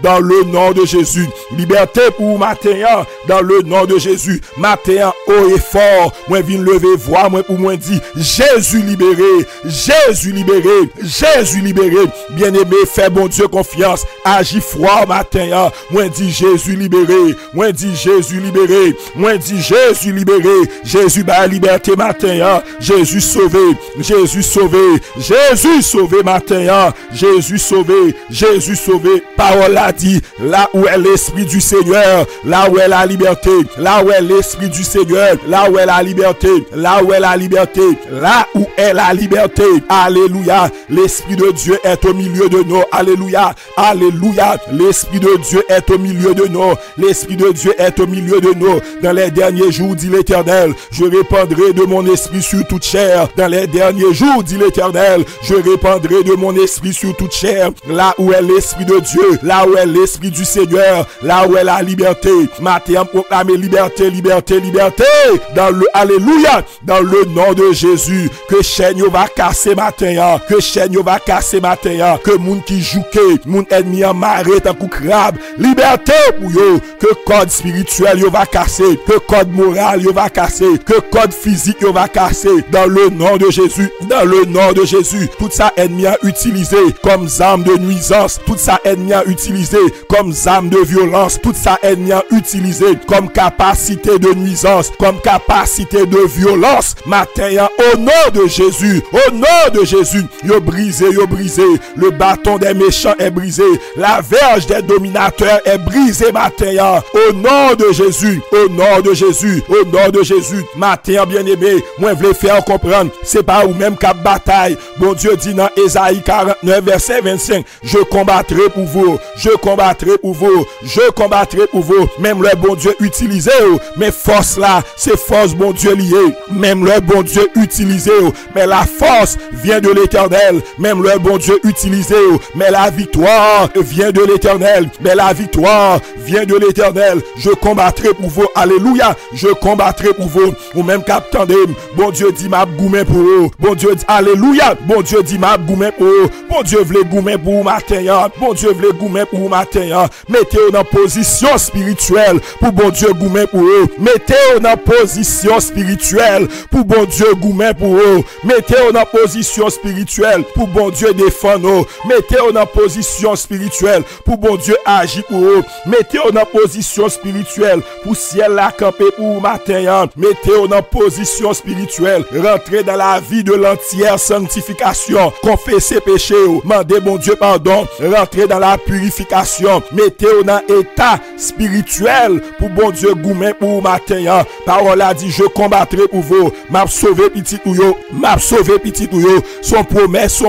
dans le nom de Jésus, liberté pour matin, dans le nom de Jésus, matin, haut et fort, moi viens lever voix, moi pour moi dire, Jésus libéré, Jésus libéré, Jésus libéré, bien-aimé, fais bon Dieu confiance, agis froid matin, moi dis Jésus libéré, moi dis Jésus libéré, moi dis Jésus libéré, Jésus ba liberté matin, Jésus sauvé, Jésus sauvé, Jésus sauvé matin, Jésus sauvé, Jésus sauvé, parole a dit, là où est l'esprit du Seigneur, là où est la liberté, là où est l'esprit du Seigneur, là où est la liberté, là où est la liberté, là où est la liberté, alléluia, l'esprit de Dieu est au milieu de nous, alléluia, alléluia, l'esprit de Dieu est au milieu de nous, l'esprit de Dieu est au milieu de nous, dans les derniers jours, dit l'Éternel, je répandrai de mon esprit sur toute chair, dans les derniers jours, dit l'Éternel, je répandrai de mon esprit sur toute chair, là où est l'esprit de Dieu, là où est l'esprit du Seigneur, là où est la liberté, matin proclamer liberté, liberté, liberté, dans le, alléluia, dans le nom de Jésus, que chaîne va casser matin, que chaîne va casser matin, que moun qui jouke, moun ennemi en marée tant coup crabe, liberté pour yo, que code spirituel yo va casser, que code moral yo va casser, que code physique yo va casser, dans le nom de Jésus, dans le nom de Jésus, tout ça ennemi a utilisé comme arme de nuisance, tout ça ennemi a utilisé comme arme de violence, tout ça ennemi a utilisé comme capacité de nuisance, comme capacité de violence, matin au nom de Jésus, au nom de Jésus, yo brisé, le bâton des méchants est brisé, la verge des dominateurs est brisée matin, au nom de Jésus, au nom de Jésus, au nom de Jésus, matin bien-aimé, moi je veux faire comprendre, c'est pas ou même cap bataille, bon Dieu dit dans Ésaïe 49 verset 25, je combattrai pour vous, je combattrai pour vous, je combattrai pour vous, même le bon Dieu utilisé, mais force là, c'est force bon Dieu lié, même le bon Dieu utilisé, mais la force vient de l'Éternel. l'Éternel. Même le bon Dieu utilisé, mais la victoire vient de l'Éternel. Mais la victoire vient de l'Éternel. Je combattrai pour vous. Alléluia. Je combattrai pour vous. Ou même qu'attendez, bon Dieu dit m'a goumé pour vous. Bon Dieu dit alléluia. Bon Dieu dit m'a goumé pour vous. Bon Dieu voulait goumer pour vous matin. Bon Dieu voulait goumer pour vous matin. Mettez-vous dans position spirituelle pour bon Dieu goumer pour vous. Mettez-vous dans position spirituelle pour bon Dieu goumer pour vous. Mettez-vous dans position spirituelle pour bon Dieu défendre vous. Mettez-vous dans position spirituelle pour bon Dieu agir pour vous. Mettez-vous dans position spirituelle pour ciel la camper pour vous matin. Mettez-vous dans position spirituelle. Rentrez dans la vie de l'entière sanctification. Confessez péché. Mandez bon Dieu pardon. Rentrez dans la purification. Mettez-vous dans état spirituel pour bon Dieu goumer pour vous matin. Parole a dit je combattrai pour vous. M'a sauvé petit ouyo. M'a sauvé petit ouyo. Son promesse.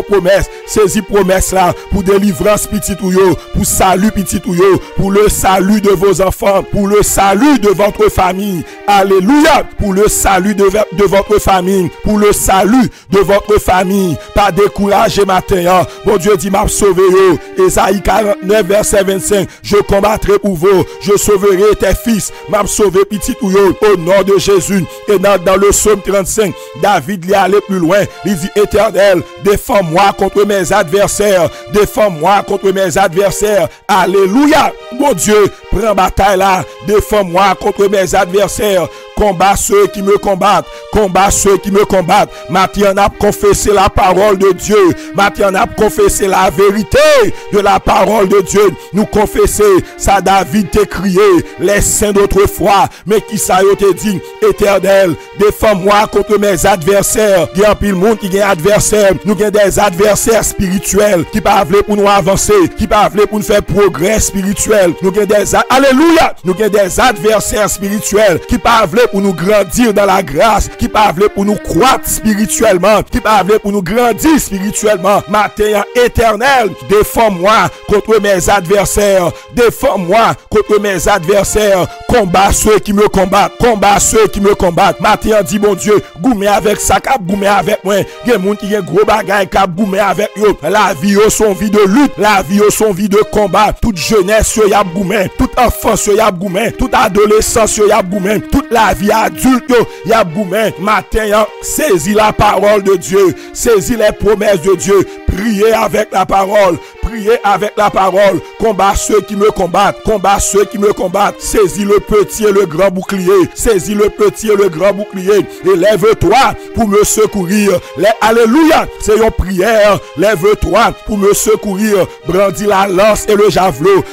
Saisis promesse là pour délivrance petit ouyo. Pour salut petit ouyo. Pour le salut de vos enfants. Pour le salut de votre famille. Alléluia. Pour le salut de votre famille. Pour le salut de votre famille. Pas décourager matin. Bon Dieu dit m'a sauvé yo. Ésaïe 49 verset 25. Je combattrai pour vous. Je sauverai tes fils. M'a sauvé petit ouyo. Au nom de Jésus. Et dans le psaume 35, David est allé plus loin. Il dit Éternel, défends-moi contre mes adversaires. Défends-moi contre mes adversaires. Alléluia. Mon Dieu, prends bataille là. Défends-moi contre mes adversaires. Combat ceux qui me combattent. Combat ceux qui me combattent. Maintenant, on a confessé la parole de Dieu. Maintenant, on a confessé la vérité de la parole de Dieu. Nous confesser, ça David t'a crié, les saints d'autrefois. Mais qui ça y te dit, Éternel, défends-moi contre mes adversaires. Il y a un pile monde qui est adversaire. Nous avons des adversaires spirituels qui parlent pour nous avancer, qui parlent pour nous faire progrès spirituel. Nous avons des alléluia. Nous avons des adversaires spirituels qui parlent pour nous grandir dans la grâce, qui parlent pour nous croître spirituellement, qui parlent pour nous grandir spirituellement. Matin éternel, défends-moi contre mes adversaires. Défends-moi contre mes adversaires. Combat ceux qui me combattent. Combat ceux qui me combattent. Matin dit bon Dieu, goumé avec ça, cap goumé avec moi. Il y a des gens qui ont gros bagaille, cap goumé avec eux. La vie son vie de lutte, la vie son vie de combat. Toute jeunesse y a goumé, toute enfance y a goumé, toute adolescence y a goumé, toute la vie adulte y a goumé. Matin saisis la parole de Dieu, saisis les promesses de Dieu. Priez avec la parole. Priez avec la parole. Combat ceux qui me combattent. Combat ceux qui me combattent. Saisis le petit et le grand bouclier. Saisis le petit et le grand bouclier. Et lève-toi pour me secourir. Alléluia. C'est une prière. Lève-toi pour me secourir. Brandis la lance et le javelot.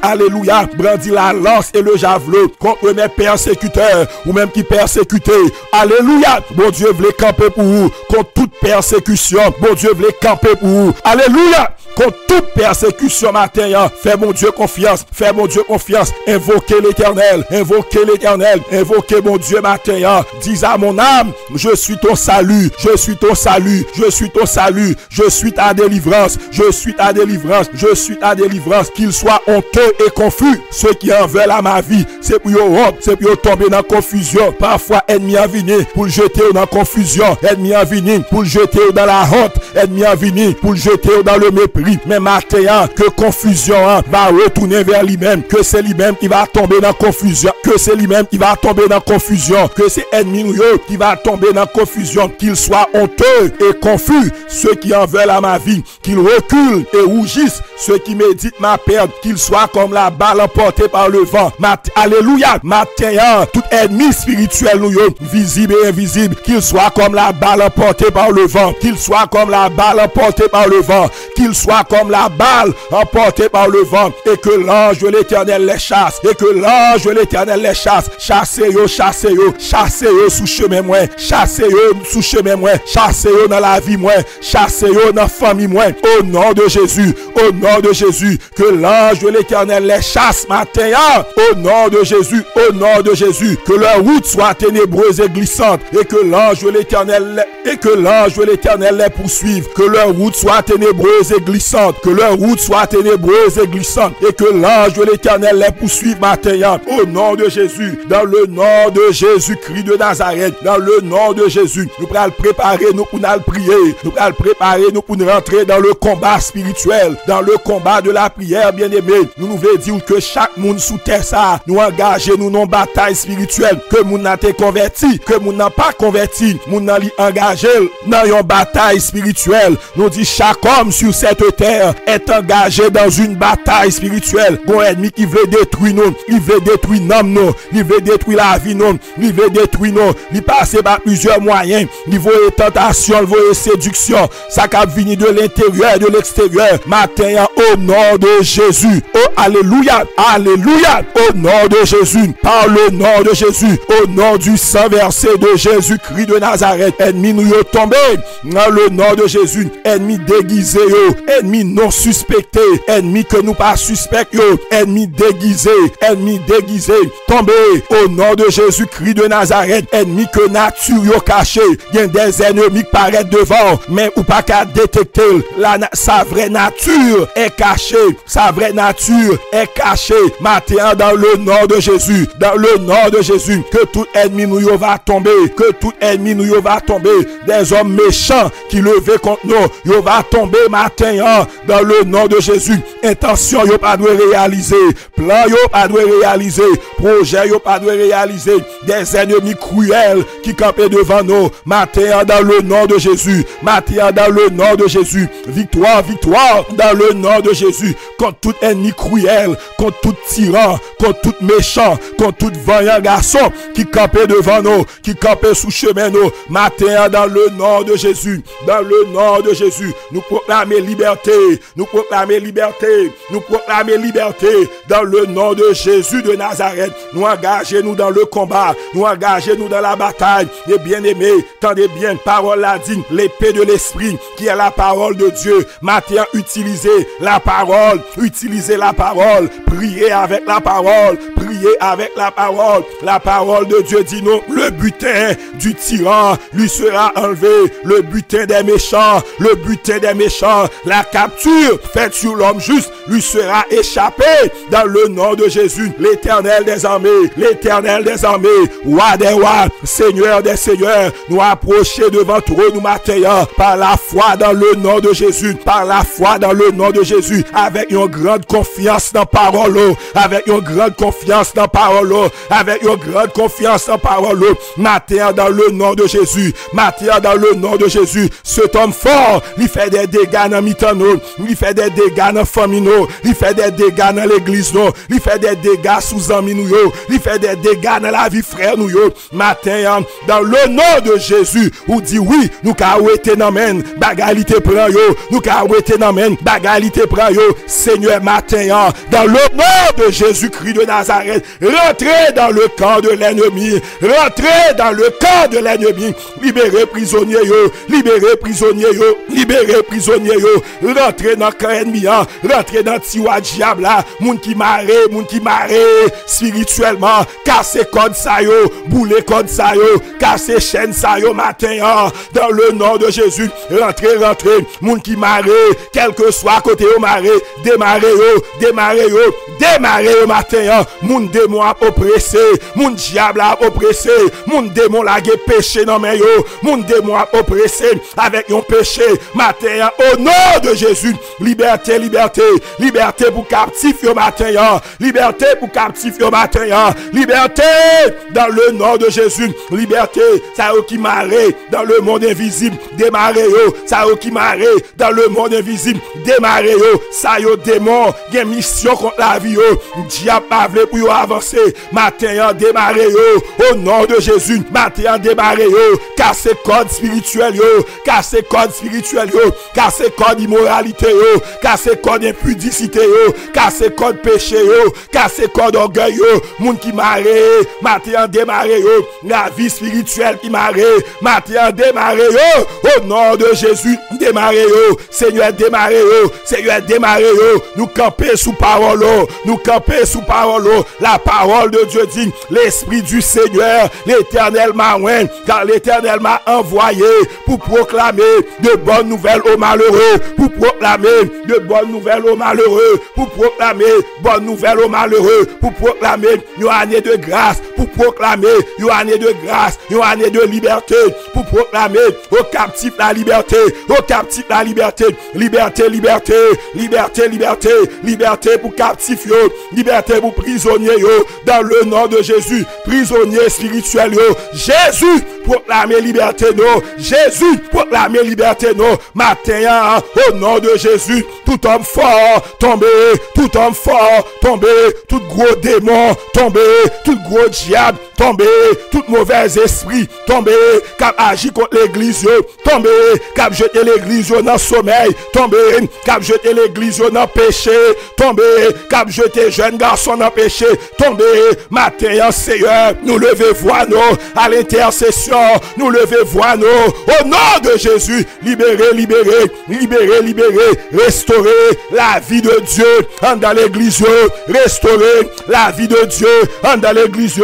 Alléluia. Brandis la lance et le javelot contre mes persécuteurs ou même qui persécutent. Alléluia. Bon Dieu voulait camper pour vous contre toute persécution. Bon Dieu voulait camper pour vous. Alléluia. Contre toute persécution matin, fais mon Dieu confiance, fais mon Dieu confiance, invoquez l'éternel, invoquez l'éternel, invoquez mon Dieu matin, dis à mon âme, je suis ton salut, je suis ton salut, je suis ton salut, je suis ta délivrance, je suis ta délivrance, je suis ta délivrance, qu'il soit honteux et confus, ceux qui en veulent à ma vie, c'est pour honte, c'est pour tomber dans confusion, parfois ennemi en vini pour le jeter dans confusion, ennemi en vini pour le jeter dans la honte, ennemi en vini pour le jeter dans le mépris. Mais matin, que confusion va retourner vers lui-même, que c'est lui-même qui va tomber dans confusion, que c'est lui-même qui va tomber dans confusion, que c'est ennemi qui va tomber dans confusion, qu'il soit honteux et confus, ceux qui en veulent à ma vie, qu'ils reculent et rougissent, ceux qui méditent ma perte, qu'ils soient comme la balle emportée par le vent. Alléluia, matin, tout ennemi spirituel visible et invisible, qu'il soit comme la balle emportée par le vent, qu'il soit comme la balle emportée par le vent, qu'il soit comme la balle emportée par le vent, et que l'ange de l'Éternel les chasse, et que l'ange de l'Éternel les chasse. Chassez-yo, chassez-yo, chassez-yo sous chemin moi, chassez-yo sous chemin moi, chassez-yo dans la vie moi, chassez-yo dans la famille moi, au nom de Jésus, au nom de Jésus, que l'ange de l'Éternel les chasse matin, au nom de Jésus, au nom de Jésus, que leur route soit ténébreuse et glissante, et que l'ange de l'Éternel les poursuive, que leur route soit ténébreuse et glissante, que leur route soit ténébreuse et glissante, et que l'ange de l'Éternel les poursuive matin. Au nom de Jésus, dans le nom de Jésus-Christ de Nazareth, dans le nom de Jésus, nous allons préparer nous pour nous prier, nous allons préparer nous pour nous rentrer dans le combat spirituel, dans le combat de la prière, bien-aimé. Nous voulons dire que chaque monde sous terre ça, nous engager nous dans bataille spirituelle, que nous n'a été converti, que nous n'a pas converti, nous n'a engagé dans une bataille spirituelle. Nous dit chaque homme sur cette terre est engagé dans une bataille spirituelle. Bon ennemi qui veut détruire nous, il veut détruire nous, il veut détruire la vie nous, il veut détruire nous, il passe par plusieurs moyens, il veut tentation, il veut séduction, ça cap venir de l'intérieur et de l'extérieur. Matin au nom de Jésus. Oh alléluia, alléluia, au nom de Jésus, par le nom de Jésus, au nom du sang versé de Jésus-Christ de Nazareth. Ennemi nous yo tombé dans le nom de Jésus, ennemi déguisé yo, ennemi non suspecté, ennemi que nous pas suspect yo, ennemi déguisé, tombé au nom de Jésus-Christ de Nazareth. Ennemi que nature yo caché, il y a des ennemis qui paraissent devant, mais ou pas qu'à détecter sa vraie nature est cachée, sa vraie nature est cachée. Matin dans le nom de Jésus, dans le nom de Jésus, que tout ennemi nous yo va tomber, que tout ennemi nous yo va tomber, des hommes méchants qui levaient contre nous, yo va tomber matin dans le nom de Jésus. Intention yo pas doit réaliser, plan yo pas doit réaliser, projet yo pas doit réaliser, des ennemis cruels qui campaient devant nous, matin dans le nom de Jésus, matin dans le nom de Jésus. Victoire, victoire dans le nom de Jésus, contre tout ennemi cruel, contre tout tyran, contre tout méchant, contre tout vaillant garçon qui campait devant nous, qui campait sous chemin nous, matin dans le nom de Jésus, dans le nom de Jésus, nous proclamer liberté, nous proclamer liberté, nous proclamer liberté dans le nom de Jésus de Nazareth. Nous engager nous dans le combat, nous engager nous dans la bataille. Et bien aimé, tendez bien, parole la dit, l'épée de l'esprit qui est la parole de Dieu. Matin, utilisez la parole, priez avec la parole, priez avec la parole. La parole de Dieu dit non, le butin du tyran lui sera enlevé, le butin des méchants, la capture faite sur l'homme juste lui sera échappée dans le nom de Jésus. L'Éternel des armées, roi des rois, Seigneur des seigneurs, nous approcher devant toi nous matin par la foi dans le nom de Jésus, par la foi dans le nom de Jésus, avec une grande confiance dans parole, avec une grande confiance dans parole, avec une grande confiance dans parole, matin dans le nom de Jésus, matin dans le nom de Jésus. Cet homme fort, il fait des dégâts dans mi-temps, il fait des dégâts dans famille, il fait des dégâts dans l'église, il fait des dégâts sous amis nous, il fait des dégâts dans la vie frère nous, matin dans le nom de Jésus, ou dit oui, nous ka ouete nan men, bagalité prend yo, nous ka ouete nan men, bagalité prend yo, Seigneur matin, dans le nom de Jésus-Christ de Nazareth, rentrez dans le camp de l'ennemi, rentrez dans le camp de l'ennemi, libérez prisonniers yo, libérez prisonniers yo, libérez prisonniers yo, rentrez dans le camp ennemi, rentrez dans tiwa diable là, moun qui marre spirituellement, cassez code sa yo, boulez code sa yo, cassez chaîne sa yo matin, dans le nom de Jésus, rentrez, moun qui marre, quel que soit côté yo marre, démarrez yo matin, moun démon a oppressé, moun diable a oppressé, moun démon la ge péché dans men yo, moun démon a oppressé avec yon péché matin, au nom de Jésus, liberté pour captif yo matin, liberté pour captif yo matin, liberté dans le nom de Jésus, liberté, ça yo qui marre dans le monde invisible, démarrez yo, ça yo qui marre dans le monde invisible, démarrez yo, ça yo démon, gen mission contre la vie yo, diable pas vle pour yo avancer, matin démarrez yo, au nom de Jésus, matin démarrez yo, casser code spirituel yo, casser code immoralité yo, casser code impudicité yo, casser code péché yo, casser code orgueil yo, moun qui marre, matin démarrez yo, la vie spirituelle qui marre, matin démarrez yo, au nom de Jésus, démarrer yo, Seigneur démarrer yo, Seigneur démarrer yo, nous camper sous parole, nous camper sous parole, la parole de Dieu dit, l'Esprit du Seigneur, l'Éternel m'a oint, car l'Éternel m'a envoyé pour proclamer de bonnes nouvelles aux malheureux, pour proclamer de bonnes nouvelles aux malheureux, pour proclamer bonnes nouvelles aux malheureux, pour proclamer une année de grâce, pour proclamer une année de grâce, une année de liberté, pour proclamer aux captifs la liberté, aux captifs la liberté, liberté, liberté, liberté, liberté, liberté pour captifs yo, liberté pour prisonniers yo, dans le nom de Jésus, prisonniers spirituels yo, Jésus proclamer liberté non, Jésus proclamer liberté non, matin au nom de Jésus, tout homme fort tombé, tout homme fort tombé, tout gros démon tombé, tout gros diable tombé, tout mauvais esprit tombé, cap agit contre l'église tombé, cap jeter l'église dans sommeil tombé, cap jeter l'église dans péché tombé, cap jeter jeune garçon dans péché tombé, matin Seigneur, nous lever voix nous à l'intercession, nous lever voix nous au nom de Jésus, libérer, libérer, libérer, libérer, restaurer la vie de Dieu dans l'église, restaurer la vie de Dieu dans l'église,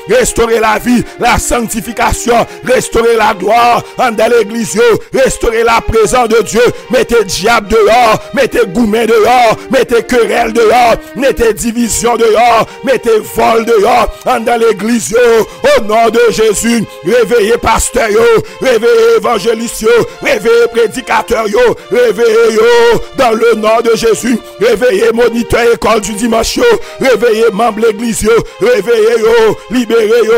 restaurer la vie, la sanctification, restaurer la gloire dans l'église, restaurer la présence de Dieu, mettez diable dehors, mettez gourmet dehors, mettez querelle dehors, mettez division dehors, mettez vol dehors dans l'église, au nom de Jésus, réveillez pasteur, réveillez évangéliste, réveillez prédicateur, réveillez dans le nom de Jésus, réveillez moniteur école du dimanche, réveillez membre l'église, réveillez libérez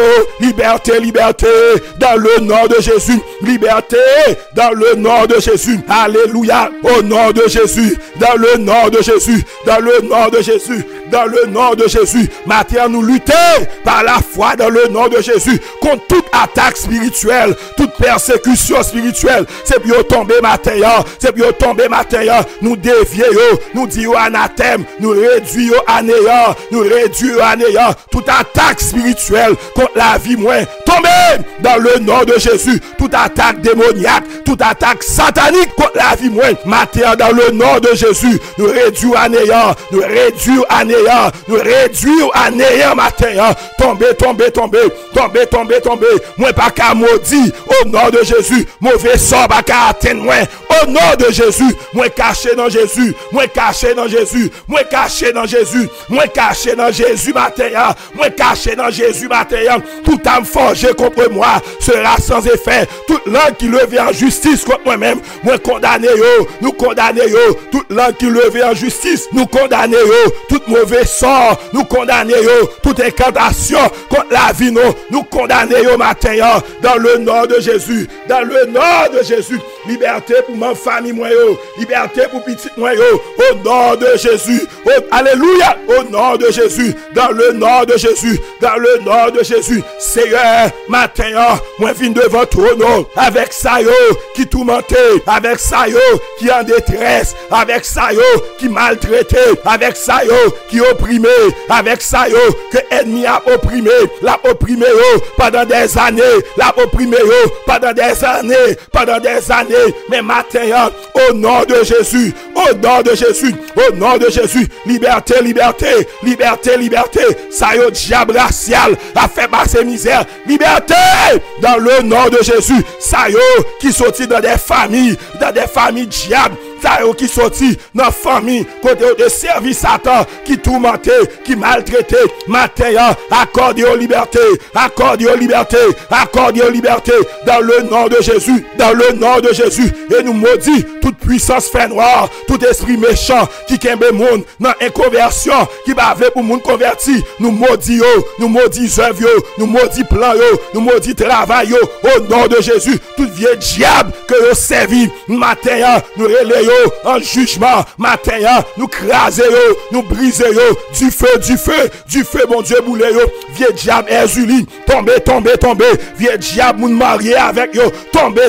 liberté, liberté dans le nom de Jésus, liberté dans le nom de Jésus, alléluia, au nom de Jésus, dans le nom de Jésus, dans le nom de Jésus, dans le nom de Jésus, matin nous lutter par la foi dans le nom de Jésus contre toute attaque spirituelle, toute persécution spirituelle, c'est pour tomber matin, c'est pour tomber matin, nous dévier, nous dire anathème, nous réduire à néant, nous réduire à néant, toute attaque spirituelle contre la vie moins, tomber dans le nom de Jésus, toute attaque démoniaque, toute attaque satanique contre la vie moins, matin dans le nom de Jésus, nous réduire à néant, nous réduire à néant, nous réduire à néant matin, tomber, tomber, tomber, tomber, tomber, tomber, moi pas qu'à maudit, au nom de Jésus, mauvais sort pas qu'à atteindre moi, au nom de Jésus, moi caché dans Jésus, moi caché dans Jésus, moi caché dans Jésus, moi caché dans Jésus matin, moi caché dans Jésus matin, tout âme forgé contre moi sera sans effet, toute langue qui levait en justice contre moi-même, moi condamné nous condamné toute langue qui levait en justice, nous condamné tout mauvais sort, nous condamné toute incantation contre la vie nous condamné matin, dans le nom de Jésus, dans le nom de Jésus, liberté pour ma famille moi liberté pour petite moi au nom de Jésus, alléluia, au nom de Jésus, dans le nom de Jésus, dans le nom de Jésus, Seigneur, matin, moi viens devant toi avec ça qui tourmenté, avec ça qui en détresse, avec ça qui maltraité, avec ça qui opprimé, avec ça que ennemi a opprimé, l'a opprimé pendant des années, l'a opprimé pendant des années, mais matin, au nom de Jésus, au nom de Jésus, au nom de Jésus, liberté, liberté, liberté, liberté, ça diable racial a fait passer misère, liberté, dans le nom de Jésus, ça qui sortit dans des familles diables, ça qui sorti dans la famille, côté de service Satan, qui tourmenté, qui maltraité, matin, accordé aux liberté, accordé aux liberté, accordé aux liberté, dans le nom de Jésus, dans le nom de Jésus, et nous maudit toute puissance fait noire, tout esprit méchant, qui kembe monde, dans inconversion, qui va pour monde converti, nous maudit œuvre, nous maudit plan, nous maudit travail, au nom de Jésus, tout vieux diable que vous servi, matin, nous relayons en jugement, matin, nous craser, nous briser, du feu, mon Dieu, boule, vieux diable, Erzuli, tomber, vieux diable, moun marié avec yo, tomber,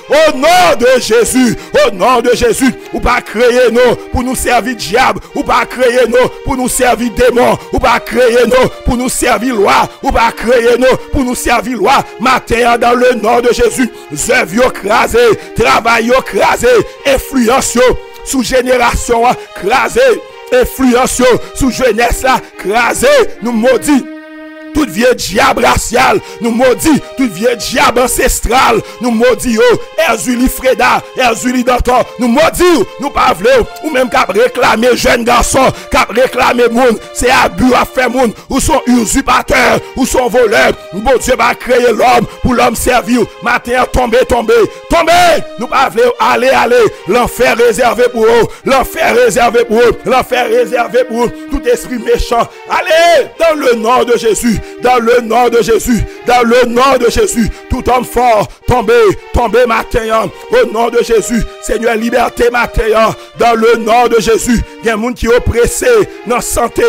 au nom de Jésus, Jésus, au nom de Jésus, ou pas créer nous pour nous servir diable, ou pas créer nous pour nous servir démon, ou pas créer nous pour nous servir loi, ou pas créer nous pour nous servir loi. Matin, dans le nom de Jésus, œuvre yo crasé, travail yo crasé, influence yo sous génération crasé, influence yo sous jeunesse crasé, nous maudit tout vieux diable racial, nous maudit tout vieux diable ancestral, nous maudit Erzuli Freda, Erzuli Danton, nous maudit, nous pas voulons, ou même qu'à réclamer jeune garçon, qu'à réclamer moun, c'est abus à faire moun, ou sont usurpateurs, ou sont voleurs, bon Dieu va créer l'homme pour l'homme servir, matin tomber, nous pas voulons aller, l'enfer réservé pour eux, l'enfer réservé pour eux, l'enfer réservé pour eux, tout esprit méchant, allez, dans le nom de Jésus, dans le nom de Jésus, dans le nom de Jésus, tout homme fort, tombez matin, au nom de Jésus, Seigneur, liberté matin, dans le nom de Jésus, il y a un monde qui est oppressé dans la santé,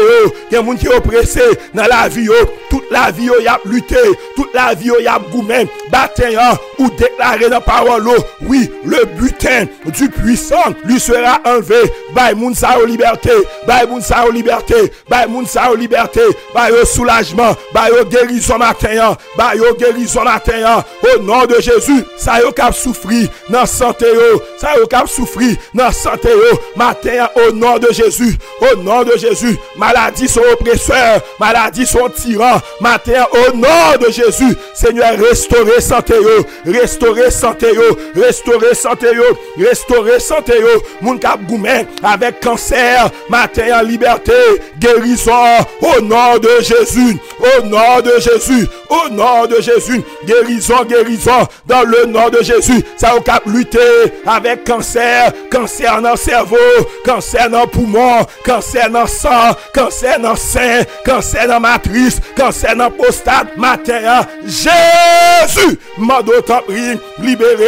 il y a un monde qui est oppressé dans la vie, toute la vie, il y a lutté, toute la vie, il y a gourmet, matin, ou déclaré dans la parole, oui, le butin du puissant lui sera enlevé, by moun sa ou liberté, by moun sa ou liberté, by moun sa ou liberté, by au soulagement, by au guérison matin, by au guérison matin, au nom de Jésus, ça yo k'ap souffri dans santé yo, ça yo k'ap souffri dans santé yo, matin au nom de Jésus, au nom de Jésus, maladie sont oppresseurs, maladie sont tyrans, matin au nom de Jésus, Seigneur, restaurer santé yo, restaurer santé yo, restaurer santé yo, restaurer santé yo, moun k'ap goumen avec cancer, matin en liberté, guérison, au nom de Jésus, au nom de Jésus, au nom de Jésus, guérison, guérison, dans le nom de Jésus, ça au cap lutter avec cancer, cancer dans le cerveau, cancer dans le poumon, cancer dans le sang, cancer dans le sein, cancer dans la matrice, cancer dans la prostate, matin, Jésus, mando t'en prie, libéré,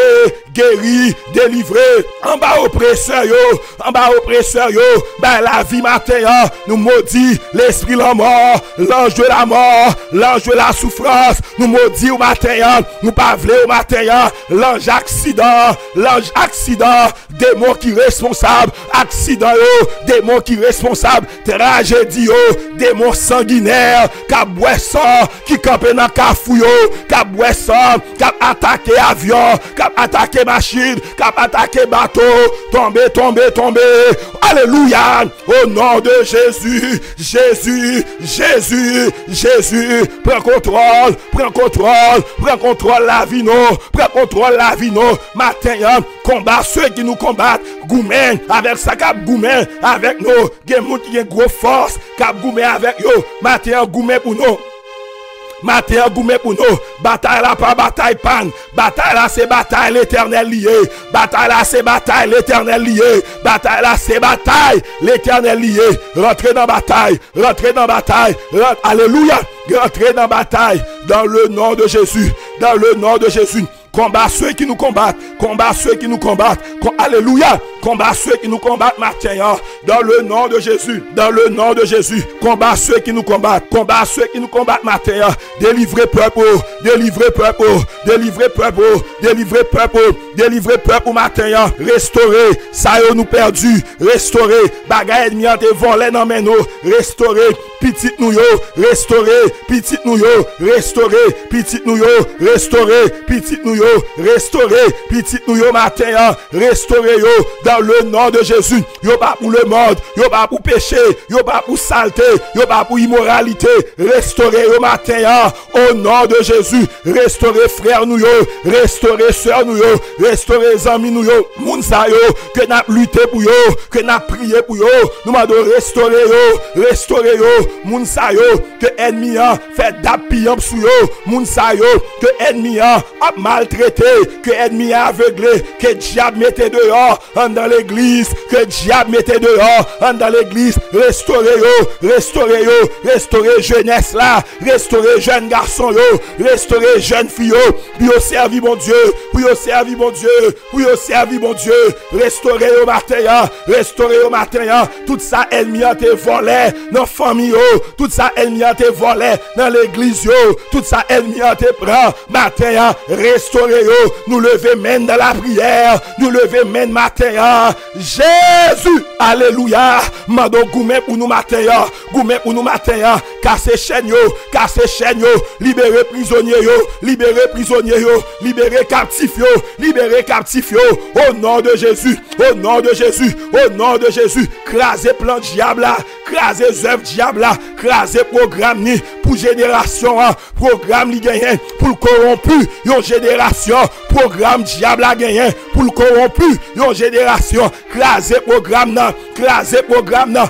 guéri, délivré, en bas oppresseur yo, en bas oppresseur yo, ben la vie matin, nous maudit l'esprit la mort, l'ange de la mort, l'ange de la souffrance, nous maudit au matin, nous pas vle au matin, l'ange accident, démon qui responsable, accident yo, démon qui responsable, tragédie yo, démon sanguinaire, cap boisson, qui campe dans cafou yo, cap boisson, cap attaquer avion, cap attaquer machine, cap attaquer bateau, tomber, alléluia, au nom de Jésus, Jésus, prends contrôle la vie non, matin, combat ceux qui nous combattent, goumen, avec ça cap goumen, avec nous, gen moun qui gen gros force, cap goumen avec yo, matin, goumen pour nous. Matin goumé pour nous, bataille là pas bataille pan, bataille là c'est bataille l'éternel lié, bataille là c'est bataille l'éternel lié, bataille là c'est bataille l'éternel lié, rentrez dans bataille, alléluia, rentrez dans bataille, dans le nom de Jésus, combat ceux qui nous combattent, alléluia, combat ceux qui nous combattent matin, dans le nom de Jésus, combat ceux qui nous combattent, matin, délivrer peuple matin, restaurer, ça y nous perdu, restaurer, bagaille ennemi te volé dans mes nous, restaurer, petit nous yo, restaurer, petit nous yo, matin, restaurer yo, dans le nom de Jésus, yo pas pour le monde, yo pas pour péché, yo pas pour saleté, yo pas pour immoralité, restaurer yo matin, au nom de Jésus, restaurer frère nous yo, restaurer soeur nous yo, restaurer amis nous yo, moun sa yo, que n'a lutté pour yo, que n'a prié pour yo, nous m'a restaurer yo, moun sa yo, que ennemi a fait d'appiant sou yo, moun sa yo, que ennemi a maltraité, que ennemi a aveuglé, que diable mette dehors, dans l'église, restaurer jeunesse là, restaurer jeune garçon yo, restaurer jeune fille yo, puis au servir mon Dieu, restaurer au matin, tout ça ennemi a te volé dans famille tout ça ennemi a te volé dans l'église yo, tout ça ennemi a te prend, matin restaurer yo, nous lever main dans la prière, nous lever main matin, Jésus, alléluia, mando goumé pour nous matin, goumé pour nous matin, casser chaîne yo, libérer prisonniers yo, libérer prisonniers yo, libérer captifs yo, au nom de Jésus, au nom de Jésus, au nom de Jésus, craser plan diable là, craser œuvre diable là, craser programme ni pour génération, programme li gagné pour le corrompu, yon génération, programme diable a gagné pour le corrompu, yon génération, craser programme nan, craser programme nan,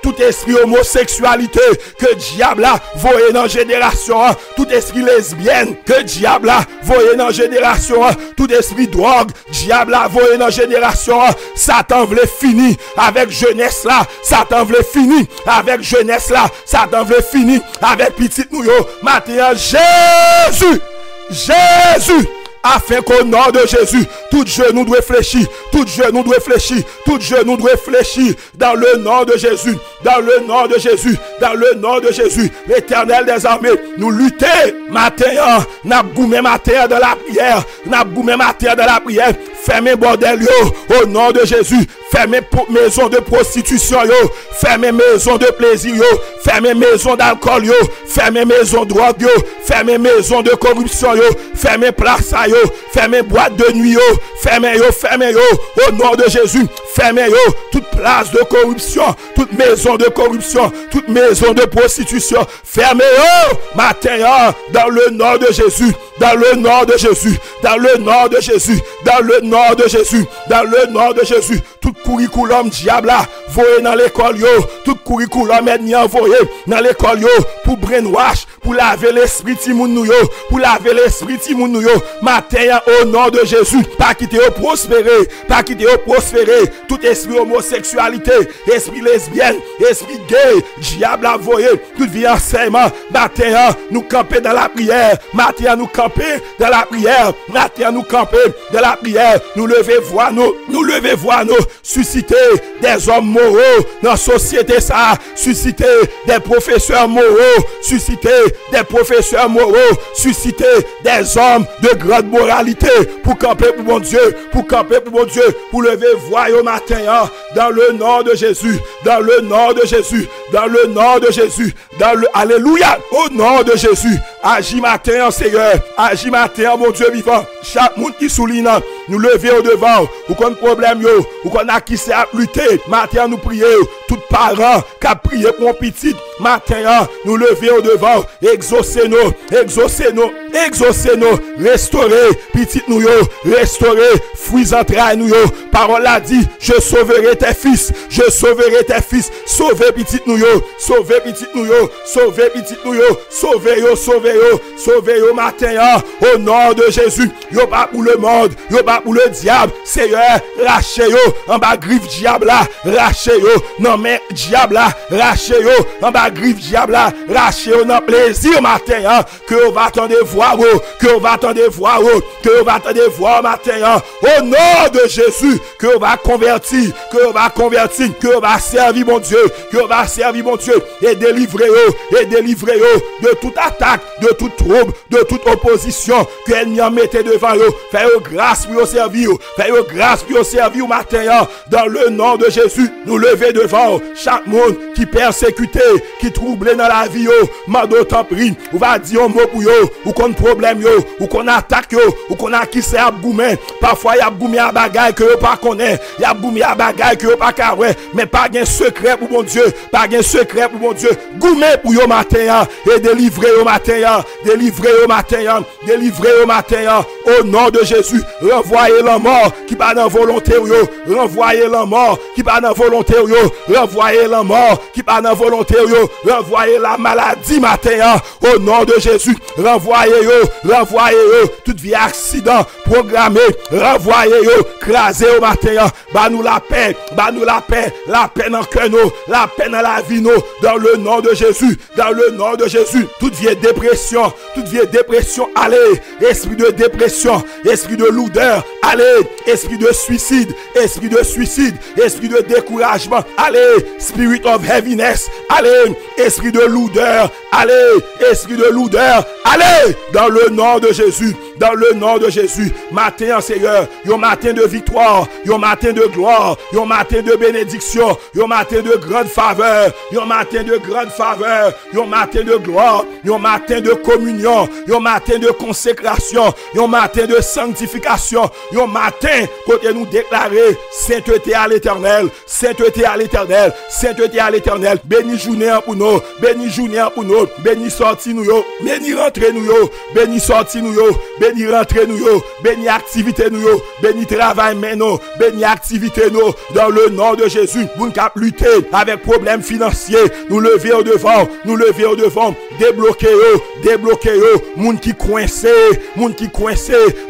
tout esprit homosexualité que diable a voyé dans génération, tout esprit lesbienne que diable a voyé dans génération, tout esprit drogue, diable a voyé dans génération, Satan voulait finir avec jeunesse là, Satan voulait finir avec jeunesse là, Satan voulait finir avec petite nous yo, matin Jésus, afin qu'au nom de Jésus, tout genou doit fléchir, tout genou doit fléchir, tout genou doit fléchir, dans le nom de Jésus, dans le nom de Jésus, dans le nom de Jésus, l'Éternel des armées, nous lutter, matin, n'a goumé matin dans la prière, n'a goumé matin dans la prière, fermez bordel yo, au nom de Jésus, fermez maison de prostitution yo, fermez maison de plaisir yo, fermez maison d'alcool yo, fermez maison de drogue yo, fermez maison de corruption yo, fermez place yo, fermez boîte de nuit yo, fermez yo, au nom de Jésus, fermez yo, toute place de corruption, toute maison de corruption, toute maison de prostitution, fermez yo, matin, dans le nom de Jésus, dans le nom de Jésus, dans le nom de Jésus, dans le nom de Jésus, dans le nom de Jésus, tout curriculum diable là, voyez dans l'école yo, tout curriculum ennemi envoyé dans l'école yo, pour brainwash, pour laver l'esprit timoun nou yo, pour laver l'esprit timoun nou yo, matin au nom de Jésus, pas quitter au prospérer, pas quitter au prospérer, tout esprit homosexualité, esprit lesbienne, esprit gay, diable envoyé, toute vie enseignement, matin nous camper dans la prière, matin nous camper dans la prière, matin nous camper dans la prière, nous lever voix nous, susciter des hommes moraux dans la société ça, susciter des professeurs moraux, susciter des professeurs moraux, susciter des hommes de grande moralité pour camper pour mon Dieu, pour lever voix au matin, dans le nom de Jésus, dans le nom de Jésus, dans le nom de Jésus, alléluia, au nom de Jésus, agis matin, Seigneur, agis matin, mon Dieu vivant, chaque monde qui souligne, nous lever au devant, ou qu'on problème yo, ou qu'on a qui s'est à lutter, matin nous prier, tout parents qui a prié pour un petit, matin nous lever au devant, exaucez-nous, restaurer petit nous yo, restaurer fruits entrailles nous yo, parole a dit, je sauverai tes fils, sauver petit nous yo, sauver yo matin, au nom de Jésus, yo pas pour le monde, yo pas pour le diable, Seigneur, lâchez yo, en bas griffe diable là, lâchez yo, non mais diable là, lâchez yo, en bas griffe diable là, lâchez yo, dans plaisir matin, que on va attendre voir, matin, au nom de Jésus, que on va convertir, que on va servir mon Dieu, et délivrer de toute attaque, de toute trouble, de toute opposition, que l'ennemi en mette devant eux, faites grâce pour servir, matin, dans le nom de Jésus, nous lever devant chaque monde qui persécuté, qui troublé dans la vie, mando t'en prie, ou va dire un mot pour yo, ou qu'on problème yo, ou qu'on attaque yo, ou qu'on a qui c'est abgoumé, parfois y a abgoumé à bagaille que yo pas connaît, y a abgoumé à bagaille que yo pas carré, mais pas gain secret pour mon Dieu, goumé pour yo matin, et délivrer au matin, au nom de Jésus, renvoyez la mort qui pas dans volonté yo, renvoyez la mort qui pas dans volonté yo, renvoyez la maladie matin, au nom de Jésus, renvoyez yo, toute vie accident programmé, renvoyez yo, crasez au matin, ba nous la paix dans cœur nous, la paix dans la vie nous, dans le nom de Jésus, toute vie dépression, allez, esprit de dépression dépression, esprit de lourdeur, allez, esprit de suicide, esprit de découragement, allez, spirit of heaviness, allez, esprit de lourdeur, allez, esprit de lourdeur, allez, dans le nom de Jésus, dans le nom de Jésus. Matin, Seigneur, un matin de victoire, un matin de gloire, un matin de bénédiction, un matin de grande faveur, un matin de grande faveur, un matin de gloire, un matin de communion, un matin de consécration, un matin de sanctification, un matin côté nous déclarer sainteté à l'Éternel, sainteté à l'Éternel, sainteté à l'Éternel. Béni journée pour nous, béni journée pour nous, béni sorti nous, béni rentrer nous, béni sorti nous, béni rentrer nous, béni activité nous, béni travail nous, béni activité nous, dans le nom de Jésus. Nous cap lutter avec problèmes financiers, nous lever au devant, débloquer moun qui coincé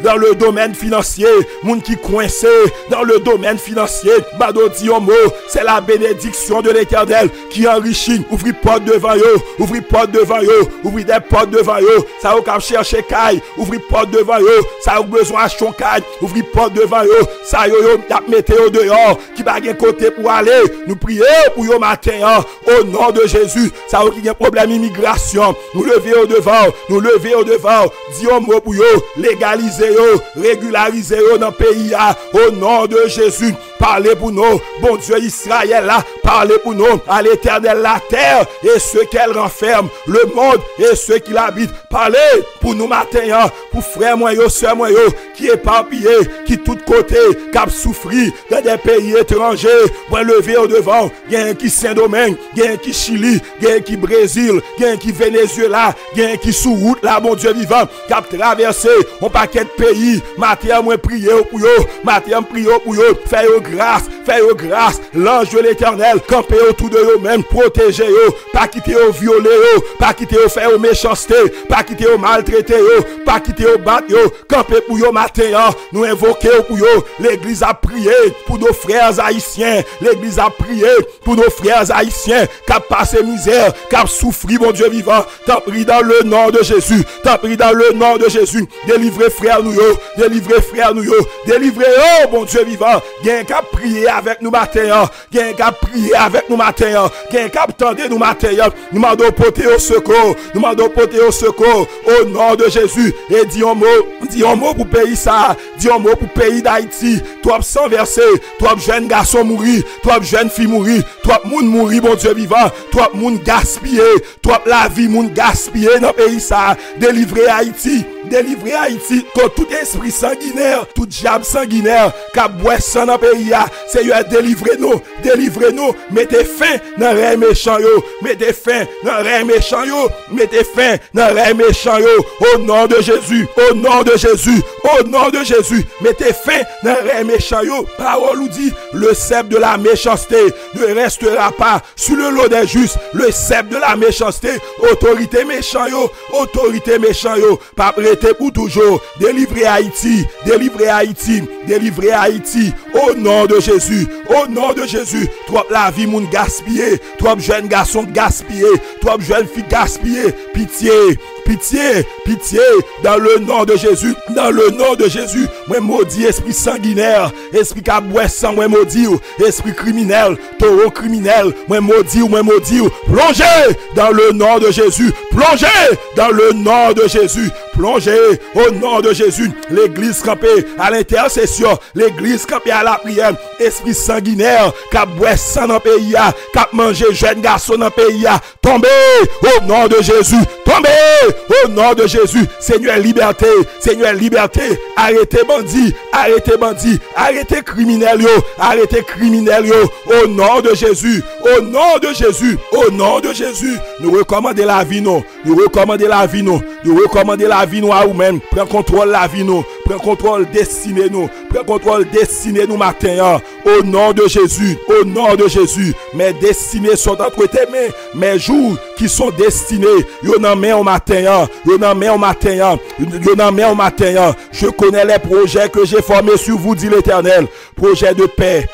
dans le domaine financier, moun qui coincé dans le domaine financier. Bado di un mot, c'est la bénédiction de l'Éternel qui enrichit. Ouvri porte devant yo, ouvri porte devant yo, ouvri des portes devant yo. Ça ou cap chercher caille, ouvri porte devant yo. Ça ou besoin acheter caille, ouvri porte devant yo. Ça yo tap mette au dehors qui va gen côté pour aller. Nous prions pour yo matin au nom de Jésus. Ça ou qui a problème immigration, nous lever au devant, dis un mot pour yo, légaliser yo, régulariser yo dans le pays au nom de Jésus. Parlez pour nous, bon Dieu Israël là, parlez pour nous, à l'Éternel la terre et ceux qu'elle renferme, le monde et ceux qui l'habitent. Parlez pour nous matin, pour frères moi yo, sœurs moi yo, qui éparpillés, qui tout côté, qui souffri dans des pays étrangers, pour lever au devant, gain qui Saint-Domingue, gain qui Chili, gain qui Brésil, gain qui Venezuela, gain qui sous route là, bon Dieu vivant, qui a traversé un paquet de pays. Matin moi prier pour yo, matin prier pour yo, faites grâce, l'ange de l'Éternel, camper autour de eux-mêmes, protéger eux, pas quitter eux, violer eux, pas quitter eux, faire méchanceté, pas quitter eux, maltraiter eux, pas quitter eux, battre eux, camper pour eux matin, nous invoquer pour eux. L'église a prié pour nos frères haïtiens, l'église a prié pour nos frères haïtiens qui ont passé misère, qui ont souffert, mon Dieu vivant. T'en prie dans le nom de Jésus, t'en prie dans le nom de Jésus, délivrez frères nous, délivrez frères nous, délivrez eux, mon Dieu vivant. Gen qu'à prier avec nous matin, gen qu'à prier avec nous matin, gen qu'à attendre nous matin, nous m'en porter au secours, nous m'en porter au secours au nom de Jésus. Et dis un mot pour pays ça, dis un mot pour pays d'Haïti. Toi sans verser, toi jeune garçon mourir, toi jeune fille mourir, toi moun mourir, mon Dieu vivant, toi moun gaspiller, toi la vie moun gaspiller dans pays ça. Délivrer Haïti, délivrer Haïti contre tout esprit sanguinaire, tout diable sanguinaire qui a boit sang dans le pays. Seigneur, délivrez-nous, mettez fin dans les méchants yo, mettez fin dans les méchants yo, mettez fin dans les méchants yo, au nom de Jésus, au nom de Jésus, au nom de Jésus, mettez fin dans les méchants yo. Parole nous dit, le sceptre de la méchanceté ne restera pas sur le lot des justes, le sceptre de la méchanceté, autorité méchant yo, pas prêter pour toujours. Délivrez Haïti, délivrez Haïti, délivrez Haïti, au nom de Jésus, au nom de Jésus. Toi la vie moun gaspillé, toi jeune garçon gaspillé, toi jeune fille gaspillé, pitié, dans le nom de Jésus, dans le nom de Jésus. Moi maudit esprit sanguinaire, esprit qui a boit sang, moi maudit, esprit criminel, taureau criminel, moi maudit, plongez dans le nom de Jésus, plongez dans le nom de Jésus, plongez au nom de Jésus. L'église campée à l'intercession, l'église campée à la prière, esprit sanguinaire qui a boit sang dans le pays, qui a mangé jeune garçon dans le pays, tombez au nom de Jésus, tombez au nom de Jésus. Seigneur liberté, Seigneur liberté, arrêtez bandit, arrêtez criminel yo, au nom de Jésus, au nom de Jésus, au nom de Jésus. Nous recommandons la vie nous, nous recommandons la vie nous à vous-même. Prends contrôle la vie nous, prends contrôle destinée nous, prends contrôle destinée nous matin, au nom de Jésus, au nom de Jésus. Mes destinées sont entre tes mains, mes jours qui sont destinés, yo nan men au matin, je connais les projets que j'ai formés sur vous, dit l'Éternel. Projet de paix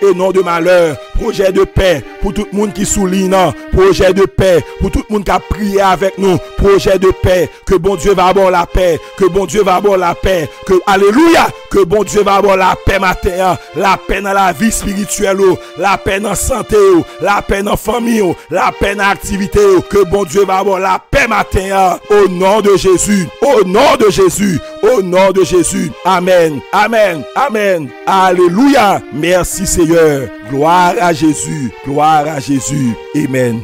et non de malheur, projet de paix pour tout le monde qui souligne, projet de paix pour tout le monde qui a prié avec nous, projet de paix, que bon Dieu va avoir la paix, que bon Dieu va avoir la paix, que alléluia, que bon Dieu va avoir la paix matin, la paix dans la vie spirituelle, la paix dans la santé, la paix dans la famille, la paix dans l'activité, que bon Dieu va avoir la paix matin, au nom de Jésus, au nom de Jésus, au nom de Jésus. Amen, amen, amen, alléluia. Merci Seigneur, gloire à Jésus, amen.